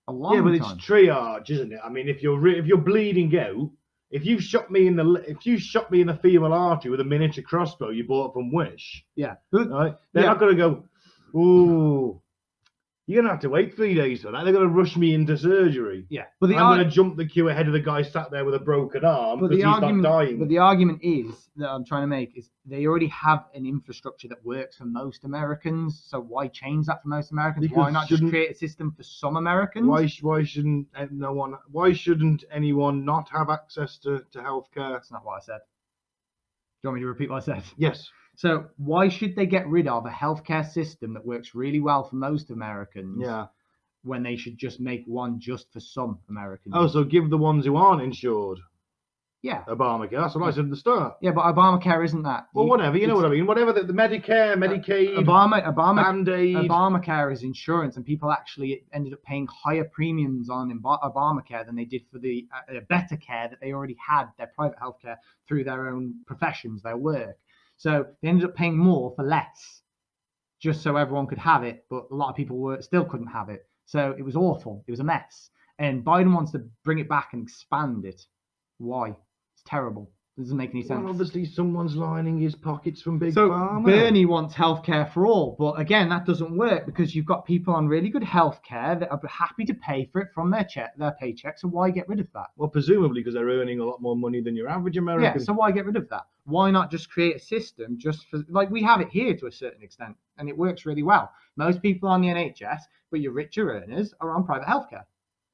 A long time. Yeah, but it's triage, isn't it? I mean, if you're bleeding out, if you shot me in the femoral artery with a miniature crossbow you bought from Wish, yeah, right? They're not going to go, ooh, You're going to have to wait 3 days for that. They're going to rush me into surgery. Yeah, but I'm going to jump the queue ahead of the guy sat there with a broken arm because he's not dying. But the argument is that I'm trying to make is they already have an infrastructure that works for most Americans. So why change that for most Americans? Because why not just create a system for some Americans? Why shouldn't Why shouldn't anyone not have access to healthcare? That's not what I said. Do you want me to repeat what I said? Yes. So why should they get rid of a healthcare system that works really well for most Americans? Yeah. When they should just make one just for some Americans. Oh, so give the ones who aren't insured. Yeah. Obamacare. That's what I said at the start. Yeah, but Obamacare isn't that. Well, whatever. You know what I mean. Whatever the Medicare, Medicaid, Band-Aid. Obamacare is insurance, and people actually ended up paying higher premiums on Obamacare than they did for the better care that they already had, their private healthcare, through their own professions, their work. So they ended up paying more for less, just so everyone could have it. But a lot of people still couldn't have it. So it was awful. It was a mess. And Biden wants to bring it back and expand it. Why? It's terrible. It doesn't make any sense. Well, obviously, someone's lining his pockets from Big So Pharma. Bernie wants healthcare for all. But again, that doesn't work because you've got people on really good healthcare that are happy to pay for it from their paycheck. So why get rid of that? Well, presumably because they're earning a lot more money than your average American. Yeah, so why get rid of that? Why not just create a system just for, like we have it here to a certain extent, and it works really well. Most people on the NHS, but your richer earners, are on private healthcare.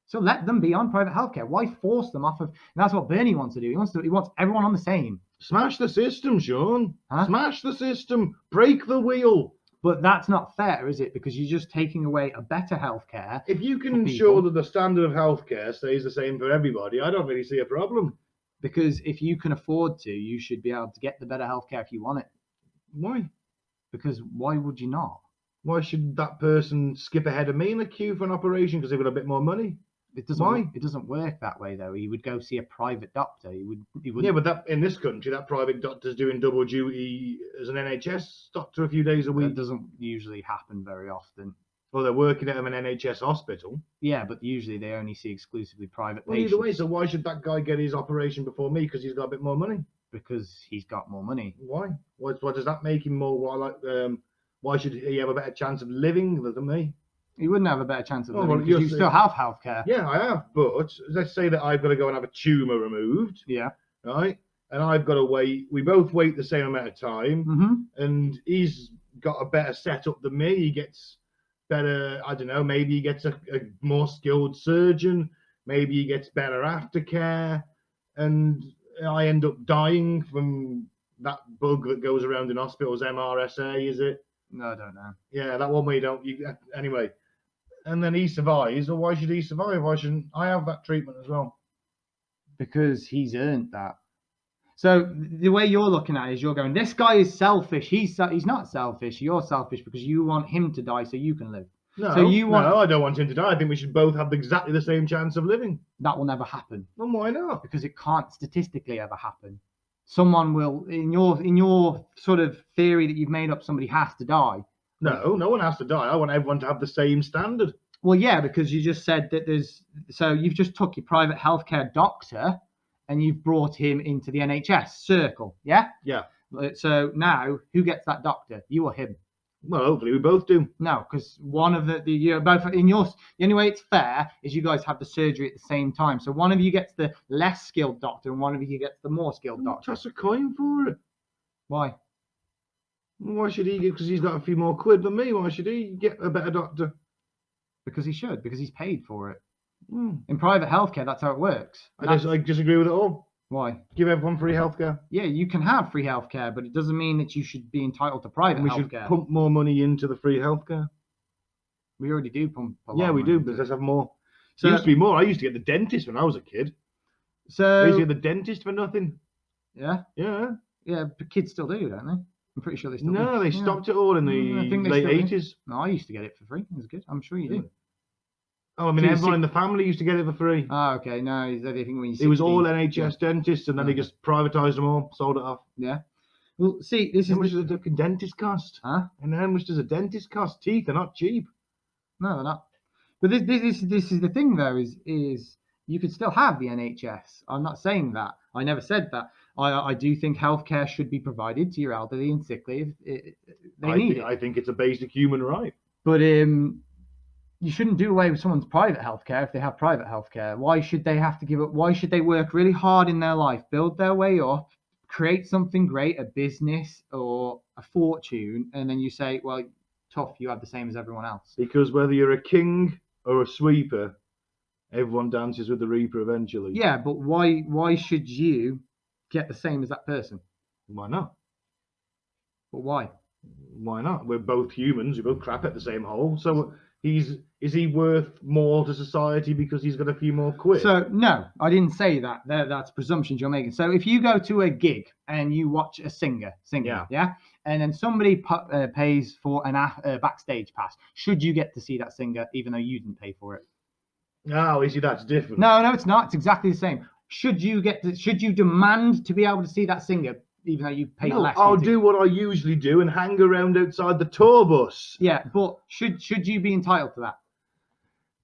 So let them be on private healthcare. Why force them off of? And that's what Bernie wants to do. He wants everyone on the same. Smash the system, Shawn. Huh? Smash the system. Break the wheel. But that's not fair, is it? Because you're just taking away a better healthcare. If you can ensure that the standard of healthcare stays the same for everybody, I don't really see a problem. Because if you can afford to, you should be able to get the better healthcare if you want it. Why? Because why would you not? Why should that person skip ahead of me in the queue for an operation because they've got a bit more money? It doesn't work that way though. He would go see a private doctor. He would. Yeah, but that in this country, that private doctor's doing double duty as an NHS doctor a few days a week. That doesn't usually happen very often. Well, they're working out of an NHS hospital. Yeah, but usually they only see exclusively private patients. Either way, so why should that guy get his operation before me? Because he's got a bit more money. Because he's got more money. Why? What does that make him more? Why should he have a better chance of living than me? He wouldn't have a better chance of living because you still have healthcare. Yeah, I have. But let's say that I've got to go and have a tumour removed. Yeah. Right? And I've got to wait. We both wait the same amount of time. Mm-hmm. And he's got a better setup than me. He gets better, I don't know, maybe he gets a more skilled surgeon. Maybe he gets better aftercare. And I end up dying from that bug that goes around in hospitals, MRSA, is it? No, I don't know. Yeah, that one where anyway. And then he survives, or why should he survive? Why shouldn't I have that treatment as well? Because he's earned that. So the way you're looking at it is you're going, this guy is selfish. He's not selfish. You're selfish because you want him to die so you can live. No, so no, I don't want him to die. I think we should both have exactly the same chance of living. That will never happen. Well, why not? Because it can't statistically ever happen. Someone will, in your sort of theory that you've made up, somebody has to die. No one has to die. I want everyone to have the same standard. Well, yeah, because you just said that you've just took your private healthcare doctor and you've brought him into the NHS circle, yeah? Yeah. So now, who gets that doctor? You or him? Well, hopefully we both do. No, because one of you're both in yours. The only way it's fair is you guys have the surgery at the same time. So one of you gets the less skilled doctor and one of you gets the more skilled doctor. Toss a coin for it. Why? Why should he get? Because he's got a few more quid than me. Why should he get a better doctor? Because he should. Because he's paid for it. In private healthcare, that's how it works. I disagree with it all. Why? Give everyone free healthcare. Yeah, you can have free healthcare, but it doesn't mean that you should be entitled to private healthcare. We should pump more money into the free healthcare. We already do pump a lot. Yeah, we do, but let's have more. So, it used to be more. I used to get the dentist when I was a kid. So I used to get the dentist for nothing. Yeah? Yeah. Yeah, but kids still do, don't they? I'm pretty sure they still do. No, they stopped it all in the late 80s. No, I used to get it for free as a kid. I'm sure you do. Oh, I mean, everyone in the family used to get it for free. Oh, okay. No, I think when you. It was all NHS dentists, and then they just privatised them all, sold it off. Yeah. Well, see, this how much does a dentist cost? Huh? And how much does a dentist cost? Teeth are not cheap. No, they're not. But this is the thing, though, is you could still have the NHS. I'm not saying that. I never said that. I do think healthcare should be provided to your elderly and sickly if they need it. I think it's a basic human right. But You shouldn't do away with someone's private healthcare if they have private healthcare. Why should they have to give up? Why should they work really hard in their life, build their way up, create something great, a business or a fortune, and then you say, well, tough, you have the same as everyone else? Because whether you're a king or a sweeper, everyone dances with the reaper eventually. Yeah, but why should you get the same as that person? Why not? But why? Why not? We're both humans. We both crap at the same hole. So is he worth more to society because he's got a few more quid? So no, I didn't say that. That's presumptions you're making. So if you go to a gig and you watch a singer, yeah, and then somebody pays for a backstage pass, should you get to see that singer even though you didn't pay for it? Oh, you see, that's different. No, it's not. It's exactly the same. Should you demand to be able to see that singer even though you pay less? I'll do what I usually do and hang around outside the tour bus. Yeah, but should you be entitled to that?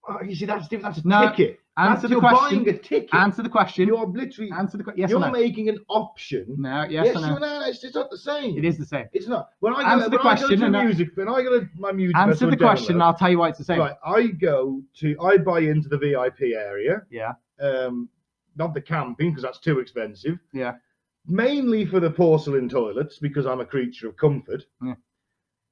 Oh, you see, that's different. That's a ticket. Answer the question. Buying a ticket. Answer the question. You're literally answer the question. Yes, you're making an option. No, yes or no? No, it's not the same. It is the same. It's not. When I answer the question. When I go to my music. Answer the question, and I'll tell you why it's the same. Right, I buy into the VIP area. Yeah. Not the camping because that's too expensive. Yeah. Mainly for the porcelain toilets because I'm a creature of comfort. Yeah.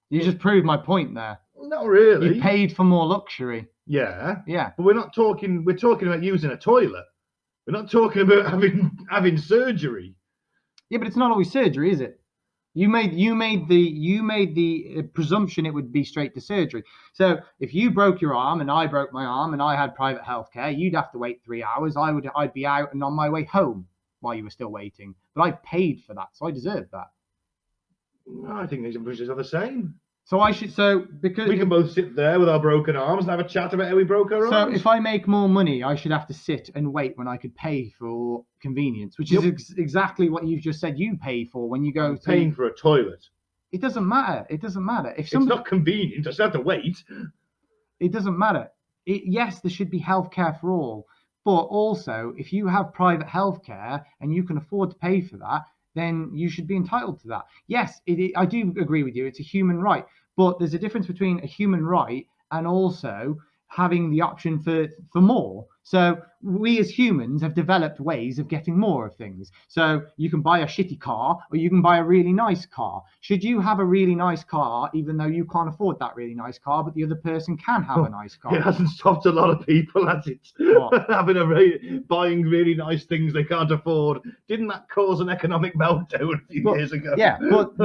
You just proved my point there. Not really. You paid for more luxury. Yeah. Yeah. But we're talking about using a toilet. We're not talking about having surgery. Yeah, but it's not always surgery, is it? You made the presumption it would be straight to surgery. So if you broke your arm and I broke my arm and I had private healthcare, you'd have to wait 3 hours. I'd be out and on my way home while you were still waiting. But I paid for that, so I deserve that. I think these are the same. Because we can both sit there with our broken arms and have a chat about how we broke our arms. So if I make more money, I should have to sit and wait when I could pay for convenience, which is exactly what you've just said you pay for when you go paying for a toilet. It doesn't matter. It doesn't matter. It's not convenient. I just have to wait. It doesn't matter. Yes, there should be healthcare for all, but also if you have private healthcare and you can afford to pay for that, then you should be entitled to that. Yes, I do agree with you. It's a human right. But there's a difference between a human right and also having the option for more. So we as humans have developed ways of getting more of things. So you can buy a shitty car or you can buy a really nice car. Should you have a really nice car, even though you can't afford that really nice car, but the other person can have a nice car? It hasn't stopped a lot of people, has it? Buying really nice things they can't afford. Didn't that cause an economic meltdown a few years ago? Yeah, but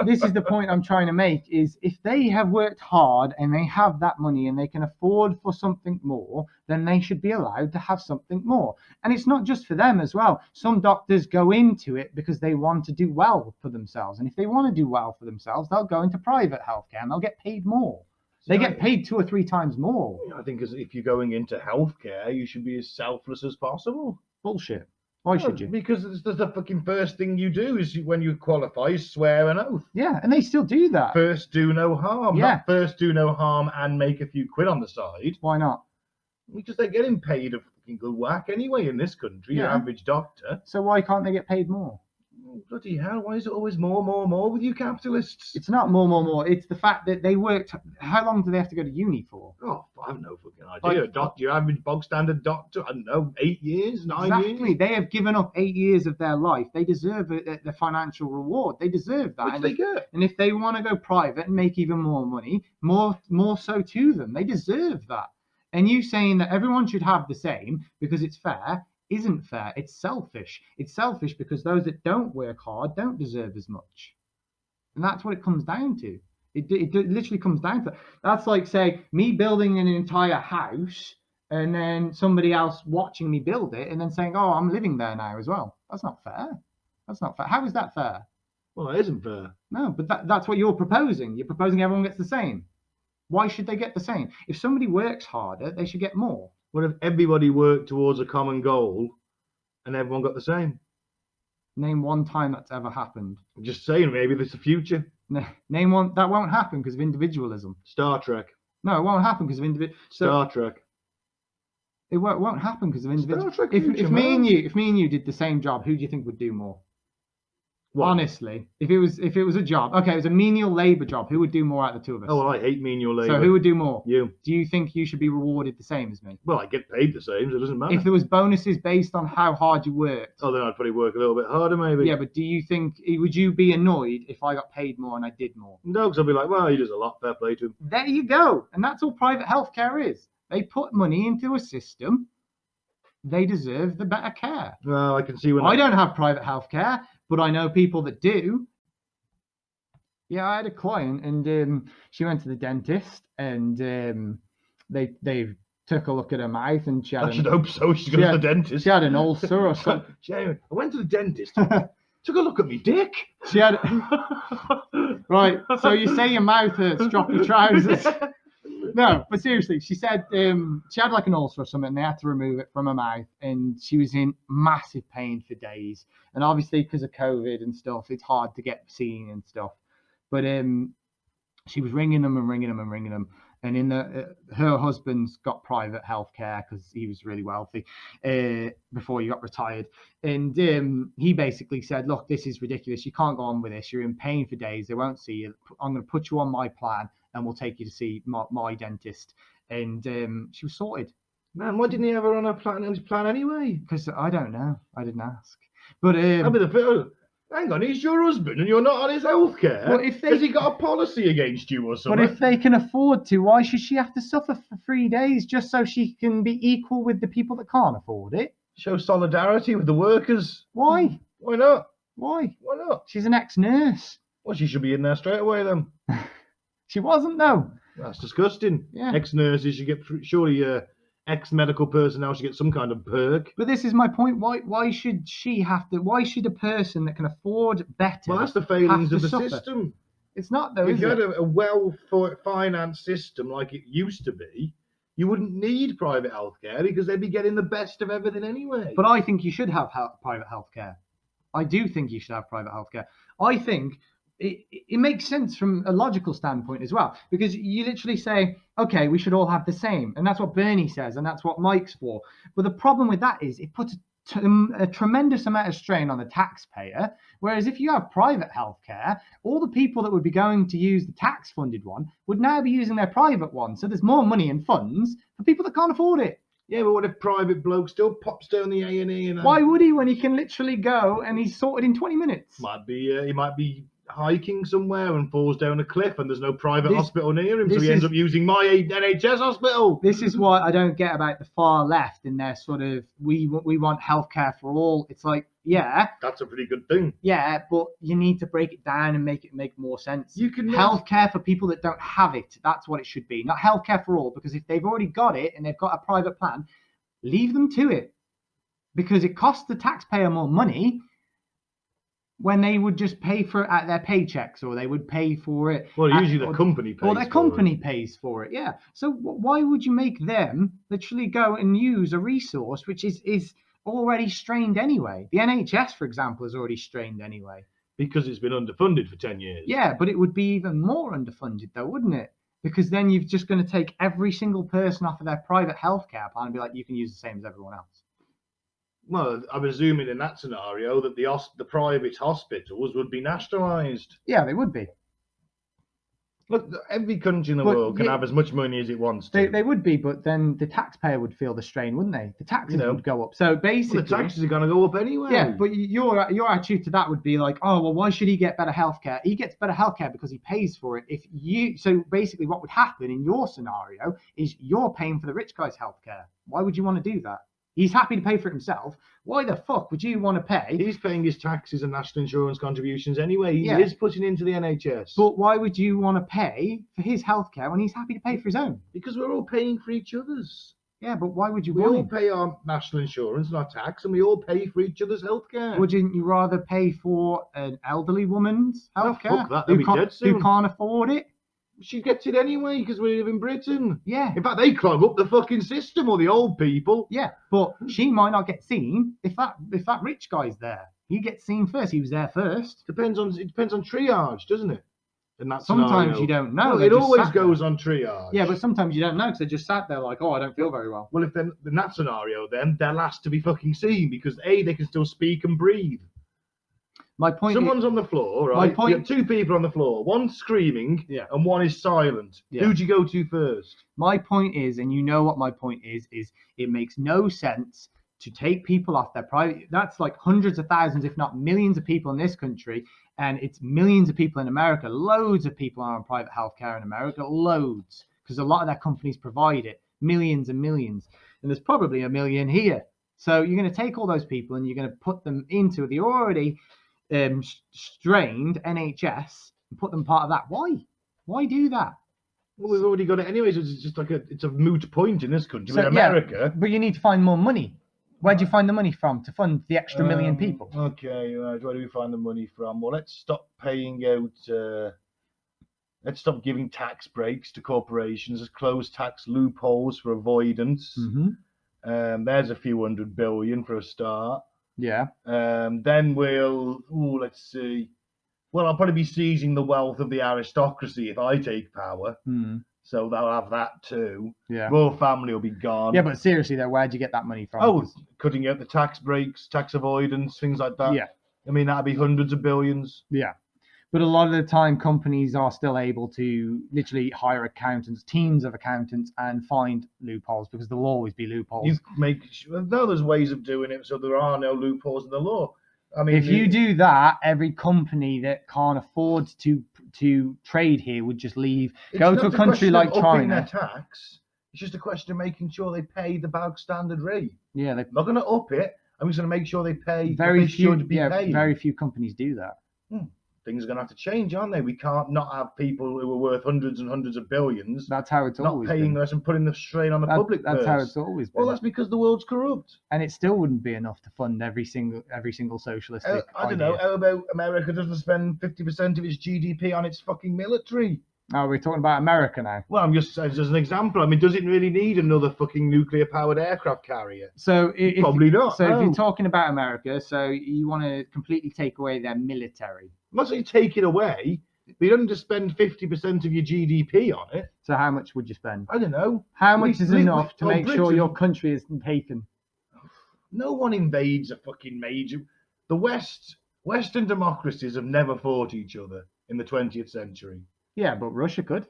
this is the point I'm trying to make, is if they have worked hard and they have that money and they can afford for something more, then they should be allowed to have something more. And it's not just for them as well. Some doctors go into it because they want to do well for themselves. And if they want to do well for themselves, they'll go into private healthcare and they'll get paid more. They get paid 2 or 3 times more. I think if you're going into healthcare, you should be as selfless as possible. Bullshit. Why should you? Because it's the fucking first thing you do is when you qualify, swear an oath. Yeah, and they still do that. First do no harm. Yeah. Not first do no harm and make a few quid on the side. Why not? Because they're getting paid a fucking good whack anyway in this country, your average doctor. So why can't they get paid more? Oh, bloody hell, why is it always more with you capitalists? It's not more. It's the fact that they worked. How long do they have to go to uni for? Oh, I have no fucking idea. Your average bog standard doctor, I don't know, 8 years, 9 years? Exactly. They have given up 8 years of their life. They deserve the financial reward. They deserve that. Which they get. And if they want to go private and make even more money, more so to them. They deserve that. And you saying that everyone should have the same because it's fair isn't fair. It's selfish. It's selfish because those that don't work hard don't deserve as much. And that's what it comes down to. It literally comes down to that. That's like, say, me building an entire house and then somebody else watching me build it and then saying, oh, I'm living there now as well. That's not fair. That's not fair. How is that fair? Well, it isn't fair. No, but that's what you're proposing. You're proposing everyone gets the same. Why should they get the same? If somebody works harder, they should get more. What if everybody worked towards a common goal and everyone got the same? Name one time that's ever happened. I'm just saying, maybe there's a future. Name one. That won't happen because of individualism. Star Trek. No, it won't happen because of individual. Star Trek. It won't happen because of individual. Star Trek If me and you did the same job, who do you think would do more? What? Honestly, if it was a job, okay, it was a menial labor job, who would do more out of the two of us? Oh, well, I hate menial labour. So who would do more? You. Do you think you should be rewarded the same as me? Well, I get paid the same, so it doesn't matter. If there was bonuses based on how hard you worked. Oh, then I'd probably work a little bit harder, maybe. Yeah, but do you think, would you be annoyed if I got paid more and I did more? No, because I'd be like, well, he does a lot, fair play to him. There you go. And that's all private healthcare is. They put money into a system. They deserve the better care. Well, I can see when I don't have private healthcare, but I know people that do. Yeah, I had a client, and she went to the dentist, and they took a look at her mouth, and she had. I should hope so. She's going to the dentist. She had an ulcer or something. I went to the dentist. Took a look at me dick. She had. Right. So you say your mouth hurts, drop your trousers. No, but seriously, she said she had like an ulcer or something, and they had to remove it from her mouth, and she was in massive pain for days. And obviously, because of COVID and stuff, it's hard to get seen and stuff. But she was ringing them, and in her husband's got private healthcare because he was really wealthy before he got retired, and he basically said, "Look, this is ridiculous. You can't go on with this. You're in pain for days. They won't see you. I'm going to put you on my plan, and we'll take you to see my dentist." And she was sorted. Man, why didn't he have her on his plan anyway? Because I don't know. I didn't ask. But hang on, he's your husband and you're not on his healthcare. Well, has he got a policy against you or something? But if they can afford to, why should she have to suffer for 3 days just so she can be equal with the people that can't afford it? Show solidarity with the workers. Why? Why not? Why? Why not? She's an ex-nurse. Well, she should be in there straight away then. She wasn't, though. That's disgusting. Yeah. Ex-nurses should get, surely ex-medical personnel should get some kind of perk. But this is my point. Why should she have to? Why should a person that can afford better? Well, that's the failings of the suffer? System. It's not, though, if is you it? had a well-financed system like it used to be, you wouldn't need private healthcare because they'd be getting the best of everything anyway. But I think you should have private healthcare. I do think you should have private healthcare. I think it makes sense from a logical standpoint as well, because you literally say, okay, we should all have the same. And that's what Bernie says, and that's what Mike's for. But the problem with that is it puts a tremendous amount of strain on the taxpayer. Whereas if you have private healthcare, all the people that would be going to use the tax-funded one would now be using their private one. So there's more money and funds for people that can't afford it. Yeah, but what if private bloke still pops down the A&E? Why would he when he can literally go and he's sorted in 20 minutes? He might be hiking somewhere and falls down a cliff and there's no private hospital near him, so he ends up using my NHS hospital. This is what I don't get about the far left in their sort of we want healthcare for all. It's like, yeah, that's a pretty good thing. Yeah, but you need to break it down and make it make more sense. You can healthcare for people that don't have it. That's what it should be, not healthcare for all. Because if they've already got it and they've got a private plan, leave them to it, because it costs the taxpayer more money when they would just pay for it at their paychecks, or they would pay for it. Well, usually the company pays. Or their company pays for it. Yeah. So why would you make them literally go and use a resource which is already strained anyway? The NHS, for example, is already strained anyway. Because it's been underfunded for 10 years. Yeah, but it would be even more underfunded though, wouldn't it? Because then you're just going to take every single person off of their private healthcare plan and be like, you can use the same as everyone else. Well, I'm assuming in that scenario that the private hospitals would be nationalised. Yeah, they would be. Look, every country in the world can have as much money as it wants to. They would be, but then the taxpayer would feel the strain, wouldn't they? The taxes would go up. So basically, the taxes are going to go up anyway. Yeah, but your attitude to that would be like, oh, well, why should he get better healthcare? He gets better healthcare because he pays for it. So basically, what would happen in your scenario is you're paying for the rich guy's healthcare. Why would you want to do that? He's happy to pay for it himself. Why the fuck would you want to pay? He's paying his taxes and national insurance contributions anyway. He is putting into the NHS. But why would you want to pay for his healthcare when he's happy to pay for his own? Because we're all paying for each other's. Yeah, but why would you We want all pay our national insurance and our tax, and we all pay for each other's healthcare. Wouldn't you rather pay for an elderly woman's healthcare? Oh, fuck that. They'll be dead soon. Who can't afford it? She gets it anyway because we live in Britain. Yeah. In fact, they clog up the fucking system, or the old people. Yeah, but she might not get seen if that rich guy's there. He gets seen first. He was there first. It depends on triage, doesn't it? And that's sometimes you don't know. Well, it always goes on triage. Yeah, but sometimes you don't know because they just sat there like, oh, I don't feel very well. Well, if then in that scenario, then they're last to be fucking seen because A, they can still speak and breathe. My point. Someone's on the floor, right? My point. You got two people on the floor. One's screaming, and one is silent. Yeah. Who'd you go to first? My point is, and you know what my point is it makes no sense to take people off their private. That's like hundreds of thousands, if not millions of people in this country, and it's millions of people in America. Loads of people are on private healthcare in America, loads, because a lot of their companies provide it, millions and millions, and there's probably a million here. So you're going to take all those people and you're going to put them into the already strained NHS and put them part of that. Why do that? Well, we've already got it anyways. It's just like it's a moot point in this country. In America, yeah, but you need to find more money. Where do you find the money from to fund the extra million people? Okay, where do we find the money from? Well, let's stop paying out. Let's stop giving tax breaks to corporations. Let's close tax loopholes for avoidance. There's a few $100 billion for a start. Yeah. Then let's see. Well, I'll probably be seizing the wealth of the aristocracy if I take power. So they'll have that too. Yeah. Royal family will be gone. Yeah, but seriously though, where'd you get that money from? Oh, cutting out the tax breaks, tax avoidance, things like that. Yeah. I mean, that'd be hundreds of billions. Yeah. But a lot of the time, companies are still able to literally hire accountants, teams of accountants, and find loopholes because there will always be loopholes. You make sure, no, there's ways of doing it so there are no loopholes in the law. I mean, if you do that, every company that can't afford to trade here would just leave, go to a country like China. Their tax. It's just a question of making sure they pay the bog standard rate. Yeah, they're not going to up it. I'm just going to make sure they pay. Very few companies do that. Things are going to have to change, aren't they? We can't not have people who are worth hundreds and hundreds of billions. That's how it's always been. Not paying us and putting the strain on the public. That's how it's always been. Well, that's because the world's corrupt. And it still wouldn't be enough to fund every single socialistic I don't know. How about America doesn't spend 50% of its GDP on its fucking military? Oh, we're talking about America now. Well, I'm just as an example. I mean, does it really need another fucking nuclear-powered aircraft carrier? So probably not. So if you're talking about America, so you want to completely take away their military. I'm not saying take it away, but you don't just spend 50% of your GDP on it. So how much would you spend? I don't know. How much is enough to make sure your country isn't taken? No one invades a fucking major. The Western democracies have never fought each other in the 20th century. Yeah, but Russia could.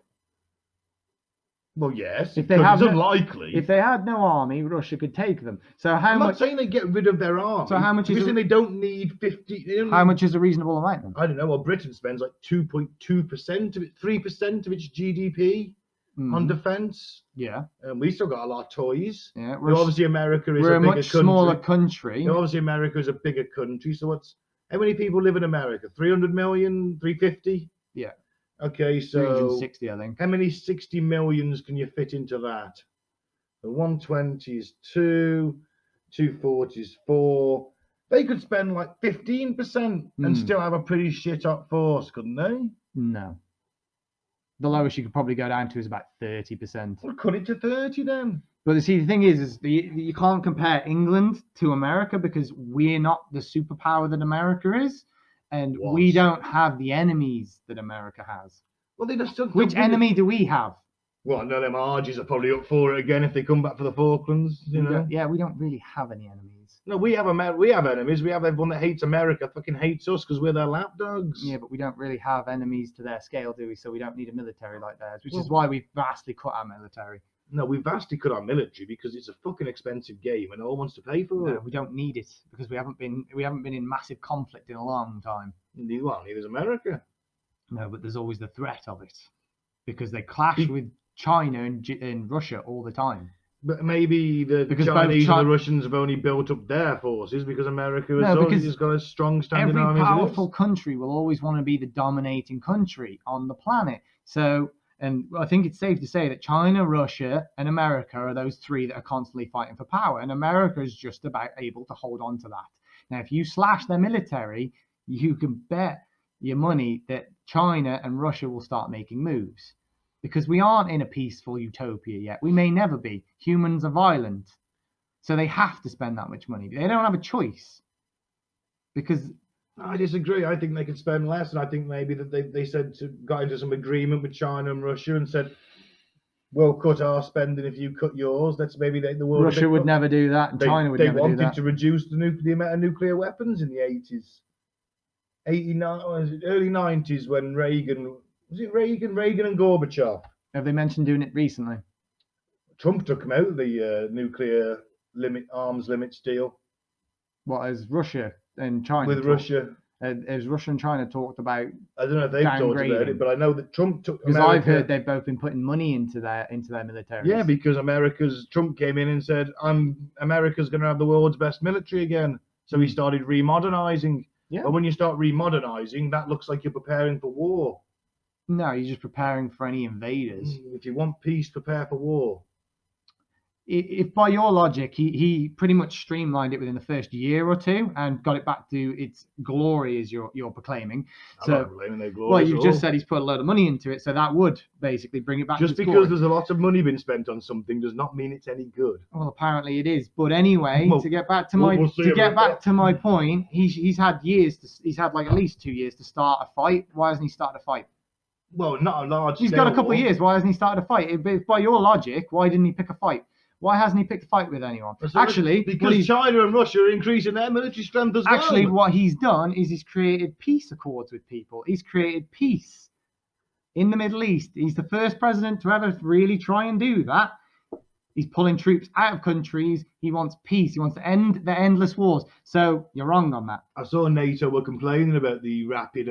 Well, yes. If they have it's unlikely. If they had no army, Russia could take them. So I'm not saying they get rid of their army. So how much is they don't need 50? How much is a reasonable amount? Then? I don't know. Well, Britain spends like 2.2% of it, 3% of its GDP on defence. Yeah. And we still got a lot of toys. Yeah. Obviously, America is we're a bigger much country. Smaller country. Obviously, America is a bigger country. So how many people live in America? 300 million? 350? Yeah. Okay, so 360, I think. How many 60 millions can you fit into that? The 120 is 2, 240 is 4. They could spend like 15% and still have a pretty shit up force, couldn't they? No. The lowest you could probably go down to is about 30%. Well, cut it to 30 then. But see, the thing is you can't compare England to America because we're not the superpower that America is. And we don't have the enemies that America has. Well, they just still. Which enemy do we have? Well, I know them Argies are probably up for it again if they come back for the Falklands. You know. Yeah, we don't really have any enemies. No, we have enemies. We have everyone that hates America fucking hates us because we're their lapdogs. Yeah, but we don't really have enemies to their scale, do we? So we don't need a military like theirs, which is why we've vastly cut our military. No, we've vastly cut our military because it's a fucking expensive game and no one wants to pay for it. No, we don't need it because we haven't been in massive conflict in a long time. Well, neither's America. No, but there's always the threat of it because they clash with China and Russia all the time. But maybe the Chinese and the Russians have only built up their forces because America has got a strong standing army. Every powerful country will always want to be the dominating country on the planet. So. And I think it's safe to say that China, Russia, and America are those three that are constantly fighting for power. And America is just about able to hold on to that. Now, if you slash their military, you can bet your money that China and Russia will start making moves. Because we aren't in a peaceful utopia yet. We may never be. Humans are violent. So they have to spend that much money. They don't have a choice. Because... I disagree. I think they could spend less, and I think maybe that they said got into some agreement with China and Russia and said, "We'll cut our spending if you cut yours." That's maybe the world. Russia would never do that, and China would never do that. They wanted to reduce the amount of nuclear weapons in the 80s. 89, was it early 90s when Reagan, was it Reagan and Gorbachev? Have they mentioned doing it recently? Trump took him out of the nuclear arms limits deal. What, as Russia and China? With Russia. As Russia and China talked about. I don't know if they've talked about it, but I know that Trump took. Because I've heard they've both been putting money into their military. Yeah, because Trump came in and said, America's going to have the world's best military again. So he started remodernizing. Yeah. But when you start remodernizing, that looks like you're preparing for war. No, you're just preparing for any invaders. If you want peace, prepare for war. If by your logic, he pretty much streamlined it within the first year or two and got it back to its glory, as you're proclaiming. I'm not blaming their glory. Well, you've just said he's put a load of money into it, so that would basically bring it back. Just to because glory. there's a lot of money being spent on something does not mean it's any good. Well, apparently it is. But anyway, to get back to my point, he's had years. He's had like at least 2 years to start a fight. Why hasn't he started a fight? Well, not a large. He's got a couple of years. Why hasn't he started a fight? If by your logic, why didn't he pick a fight? Why hasn't he picked a fight with anyone? So actually, because China and Russia are increasing their military strength as well. Actually, what he's done is he's created peace accords with people. He's created peace in the Middle East. He's the first president to ever really try and do that. He's pulling troops out of countries. He wants peace. He wants to end the endless wars. So you're wrong on that. I saw NATO were complaining about the rapid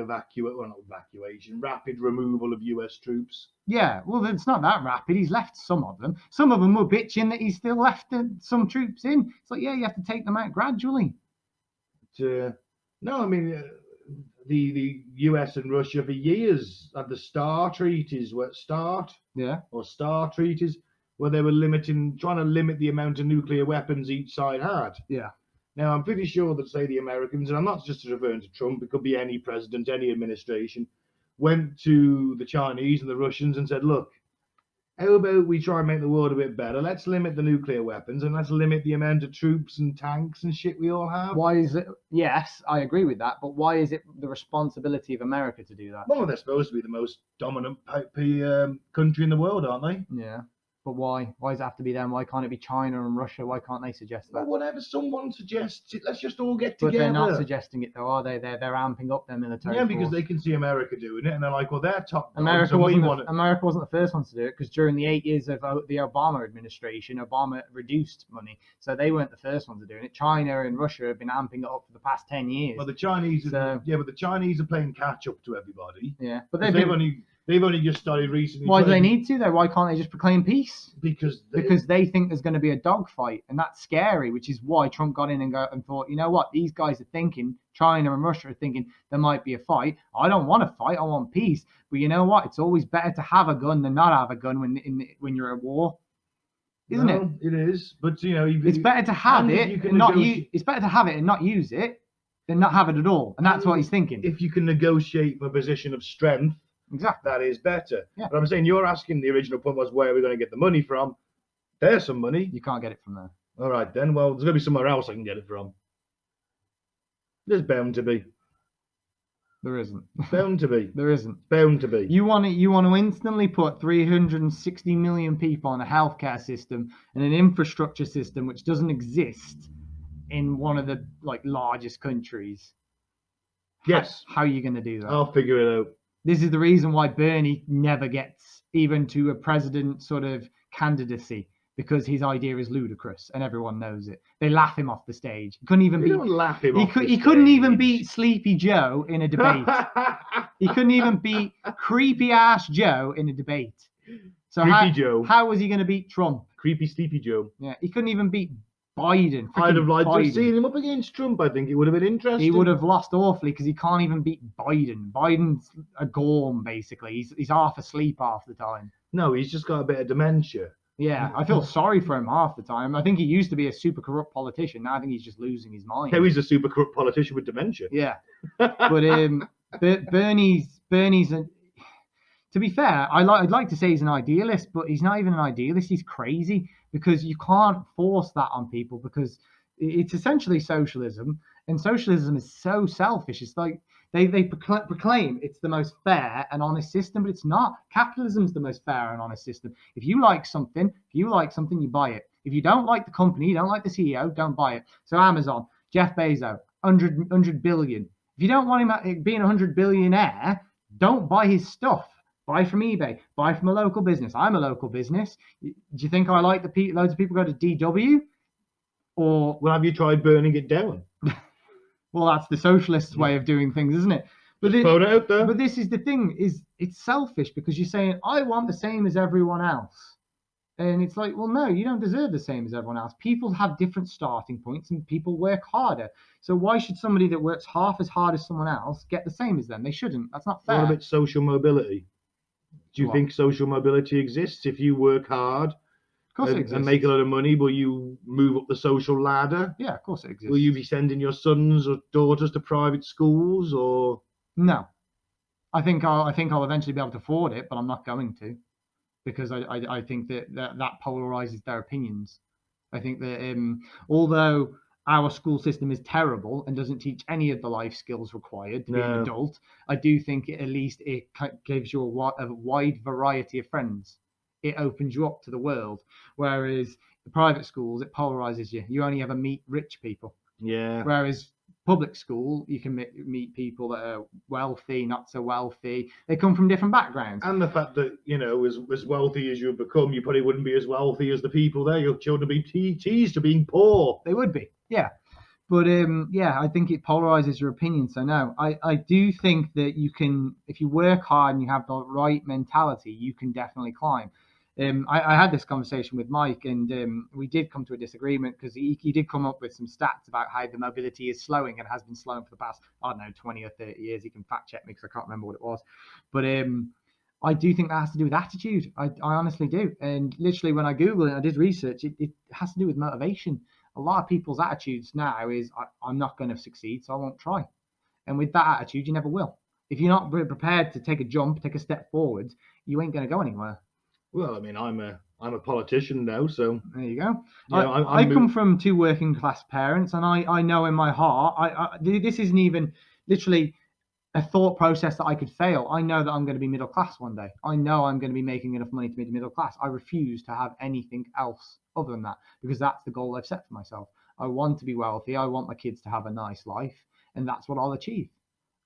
removal of US troops. Yeah, well, it's not that rapid. He's left some of them. Some of them were bitching that he's still left some troops in. It's like, yeah, you have to take them out gradually. No, I mean, the US and Russia for years had the STAR treaties, where they were trying to limit the amount of nuclear weapons each side had. Yeah. Now, I'm pretty sure that, say, the Americans, and I'm not just referring to Trump, it could be any president, any administration, went to the Chinese and the Russians and said, look, how about we try and make the world a bit better? Let's limit the nuclear weapons and let's limit the amount of troops and tanks and shit we all have. Why is it? Yes, I agree with that, but why is it the responsibility of America to do that? Well, they're supposed to be the most dominant country in the world, aren't they? Yeah. But why? Why does it have to be them? Why can't it be China and Russia? Why can't they suggest that? Well, whatever someone suggests, let's just all get together. But they're not suggesting it, though, are they? They're amping up their military. Yeah, because they can see America doing it, and they're like, well, they're top. America wasn't the first one to do it, because during the 8 years of the Obama administration, Obama reduced money, so they weren't the first ones to do it. China and Russia have been amping it up for the past 10 years. Well, the Chinese, but the Chinese are playing catch up to everybody. Yeah, but they've only just started recently. Why do they need to, though? Why can't they just proclaim peace? Because they think there's going to be a dogfight, and that's scary, which is why Trump got in and thought, you know what, these guys are thinking, China and Russia are thinking there might be a fight. I don't want a fight, I want peace. But you know what? It's always better to have a gun than not have a gun when you're at war. Isn't it? It is, but you know, it's better to have it and not use. It's better to have it and not use it than not have it at all. And that's what he's thinking. If you can negotiate from a position of strength, exactly, that is better. Yeah. But I'm saying, you're asking, the original point was, where are we going to get the money from? There's some money. You can't get it from there. All right, then. Well, there's going to be somewhere else I can get it from. There's bound to be. There isn't. Bound to be. There isn't. Bound to be. You want to instantly put 360 million people on a healthcare system and an infrastructure system which doesn't exist in one of the largest countries. Yes. How are you going to do that? I'll figure it out. This is the reason why Bernie never gets even to a president sort of candidacy, because his idea is ludicrous and everyone knows it. They laugh him off the stage. He couldn't even laugh him off the He couldn't even beat Sleepy Joe in a debate. He couldn't even beat creepy ass Joe in a debate. So how was he going to beat Trump? Creepy Sleepy Joe. Yeah, he couldn't even beat Biden. I'd have liked to have seen him up against Trump. I think it would have been interesting. He would have lost awfully because he can't even beat Biden. Biden's a gorm, basically. He's half asleep half the time. No, he's just got a bit of dementia. Yeah, I feel sorry for him half the time. I think he used to be a super corrupt politician. Now I think he's just losing his mind. Yeah, he's a super corrupt politician with dementia. Yeah, but Bernie's to be fair, I'd like to say he's an idealist, but he's not even an idealist. He's crazy, because you can't force that on people, because it's essentially socialism, and socialism is so selfish. It's like they proclaim it's the most fair and honest system, but it's not. Capitalism's the most fair and honest system. If you like something, you buy it. If you don't like the company, you don't like the CEO, don't buy it. So Amazon, Jeff Bezos, 100 billion. If you don't want him being a 100 billionaire, don't buy his stuff. Buy from eBay. Buy from a local business. I'm a local business. Do you think I like loads of people go to DW? Or well, have you tried burning it down? Well, that's the socialist way of doing things, isn't it? But throw it out there. But this is the thing: it's selfish because you're saying I want the same as everyone else, and it's like, well, no, you don't deserve the same as everyone else. People have different starting points, and people work harder. So why should somebody that works half as hard as someone else get the same as them? They shouldn't. That's not fair. What about social mobility? Do you think social mobility exists if you work hard? Of course it exists. And make a lot of money, will you move up the social ladder? Yeah, of course it exists. Will you be sending your sons or daughters to private schools, or no? I think I'll eventually be able to afford it, but I'm not going to, because I think that polarizes their opinions. I think that although our school system is terrible and doesn't teach any of the life skills required to be an adult, I do think at least it gives you a wide variety of friends. It opens you up to the world. Whereas the private schools, it polarizes you. You only ever meet rich people. Yeah. Whereas public school, you can meet people that are wealthy, not so wealthy. They come from different backgrounds. And the fact that, as wealthy as you become, you probably wouldn't be as wealthy as the people there. Your children would be teased to being poor. They would be, yeah. But I think it polarizes your opinion. So no, I do think that you can, if you work hard and you have the right mentality, you can definitely climb. I had this conversation with Mike, and we did come to a disagreement because he did come up with some stats about how the mobility is slowing and has been slowing for the past, I don't know, 20 or 30 years. He can fact check me because I can't remember what it was. But I do think that has to do with attitude. I honestly do. And literally when I Googled it, I did research, it has to do with motivation. A lot of people's attitudes now is, I'm not going to succeed, so I won't try. And with that attitude, you never will. If you're not prepared to take a jump, take a step forward, you ain't going to go anywhere. Well, I mean, I'm a politician now, so there you go. I come from two working class parents, and I know in my heart, this isn't even literally a thought process that I could fail. I know that I'm going to be middle class one day. I know I'm going to be making enough money to be middle class. I refuse to have anything else other than that, because that's the goal I've set for myself. I want to be wealthy. I want my kids to have a nice life, and that's what I'll achieve.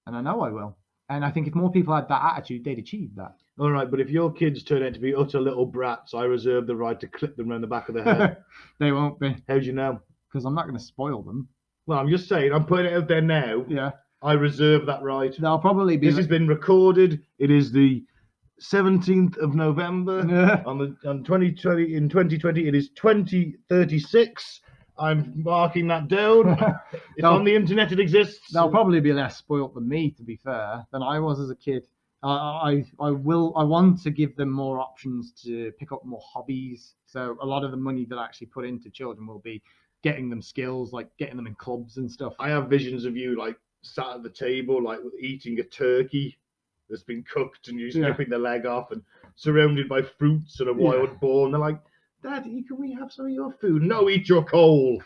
And I know I will. And I think if more people had that attitude, they'd achieve that. All right, but if your kids turn out to be utter little brats, I reserve the right to clip them around the back of the head. They won't be. How'd you know? Because I'm not going to spoil them. Well, I'm just saying, I'm putting it out there now. Yeah. I reserve that right. They'll probably be. This has been recorded. It is the 17th of November on 2020. In 2020, it is 2036. I'm marking that down. It's on the internet. It exists. They'll probably be less spoilt than me, to be fair, than I was as a kid. I want to give them more options to pick up more hobbies. So a lot of the money that I actually put into children will be getting them skills, like getting them in clubs and stuff. I have visions of you like sat at the table, like eating a turkey that's been cooked, and you're stripping the leg off, and surrounded by fruits and a wild boar, and they're like, Daddy, can we have some of your food? No, eat your coal.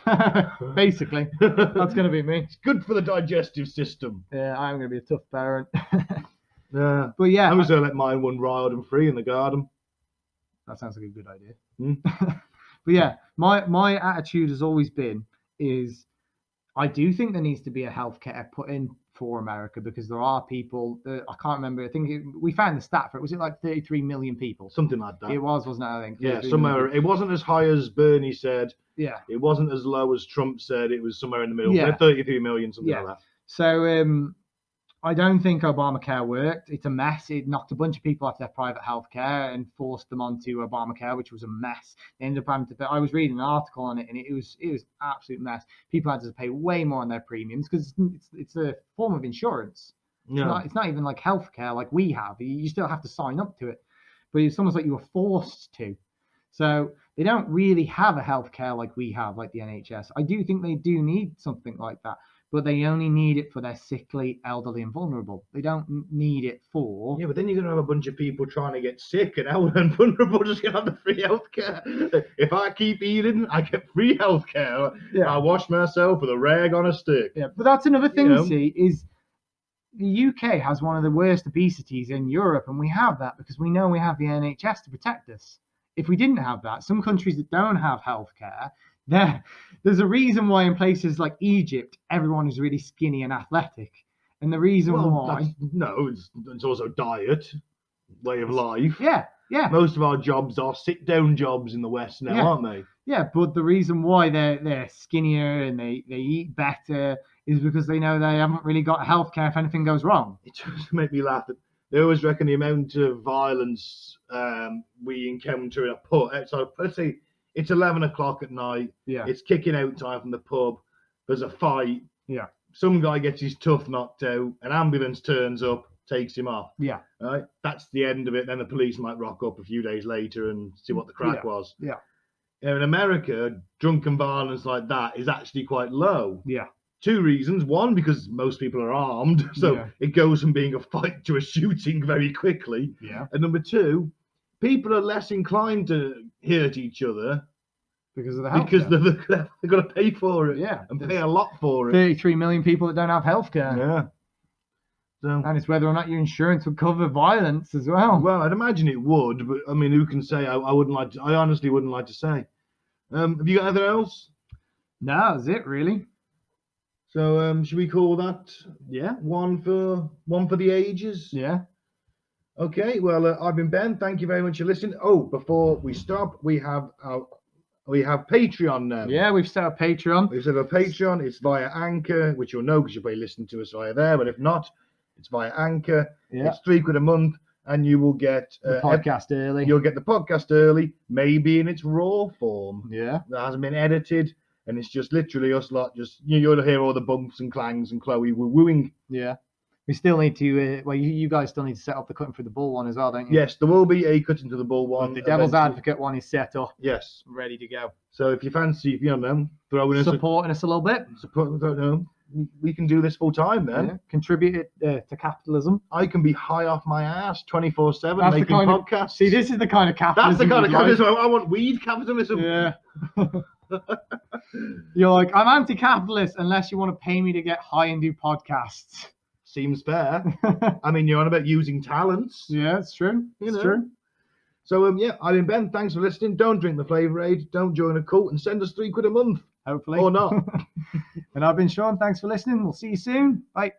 Basically, that's going to be me. It's good for the digestive system. Yeah, I'm going to be a tough parent. Yeah, but yeah, I was going to let mine run wild and free in the garden. That sounds like a good idea. But yeah, my attitude has always been is I do think there needs to be a healthcare put in for America, because there are people that, I can't remember. I think we found the stat for it. Was it like 33 million people? Something like that. It wasn't it? I think. Yeah, somewhere. It wasn't as high as Bernie said. Yeah. It wasn't as low as Trump said. It was somewhere in the middle. Yeah. 33 million, something like that. So I don't think Obamacare worked. It's a mess. It knocked a bunch of people off their private healthcare and forced them onto Obamacare, which was a mess. They ended up having to. I was reading an article on it, and it was an absolute mess. People had to pay way more on their premiums because it's a form of insurance. Yeah. It's not even like healthcare like we have. You still have to sign up to it, but it's almost like you were forced to. So they don't really have a healthcare like we have, like the NHS. I do think they do need something like that. But they only need it for their sickly, elderly, and vulnerable. They don't need it for... Yeah, but then you're going to have a bunch of people trying to get sick, and elderly and vulnerable just going to have the free healthcare. If I keep eating, I get free healthcare. Yeah. I wash myself with a rag on a stick. Yeah, but that's another thing, see, is the UK has one of the worst obesities in Europe, and we have that because we know we have the NHS to protect us. If we didn't have that, some countries that don't have healthcare... There's a reason why in places like Egypt, everyone is really skinny and athletic. And the reason why... it's also diet, way of life. Yeah. Most of our jobs are sit-down jobs in the West now, aren't they? Yeah, but the reason why they're skinnier and they eat better is because they know they haven't really got healthcare if anything goes wrong. It just makes me laugh. They always reckon the amount of violence we encounter in a pub. So let's say it's 11 o'clock at night. Yeah. It's kicking out time from the pub. There's a fight. Yeah. Some guy gets his tooth knocked out. An ambulance turns up, takes him off. Yeah. Right. That's the end of it. Then the police might rock up a few days later and see what the crack was. Yeah. In America, drunken violence like that is actually quite low. Yeah. 2 reasons. One, because most people are armed, so it goes from being a fight to a shooting very quickly. Yeah. And number 2, people are less inclined to hurt each other because of the healthcare. Because they've got to pay for it. Yeah. And pay a lot for it. 33 million people that don't have healthcare. Yeah. So, and it's whether or not your insurance would cover violence as well. Well, I'd imagine it would, but I mean, who can say? I wouldn't like to. I honestly wouldn't like to say. Have you got anything else? No, that's it really. So should we call that one for the ages? Yeah. Okay. Well, I've been Ben. Thank you very much for listening. Oh, before we stop, we have Patreon now. Yeah, we've set up Patreon. We've set up Patreon. It's via Anchor, which you'll know because you'll probably listen to us via there. But if not, it's via Anchor. Yeah. It's £3 a month, and you will get the podcast early. You'll get the podcast early, maybe in its raw form. Yeah. That hasn't been edited, and it's just literally us lot. Just you'll hear all the bumps and clangs and Chloe wooing. Yeah. We still need to. You guys still need to set up the cutting through the bull one as well, don't you? Yes, there will be a cutting to the bull one. But the Devil's Advocate one is set up. Yes. Ready to go. So if you fancy, throwing supporting us a little bit. We can do this full time then. Yeah. Contribute it to capitalism. I can be high off my ass 24/7 making podcasts. See, this is the kind of capitalism. That's the kind of capitalism. I want weed capitalism. Yeah. You're like, I'm anti-capitalist unless you want to pay me to get high and do podcasts. Seems fair. I mean, you're on about using talents. Yeah, it's true. It's true. So I've been Ben. Thanks for listening. Don't drink the Flavour Aid. Don't join a cult, and send us £3 a month. Hopefully. Or not. And I've been Shawn. Thanks for listening. We'll see you soon. Bye.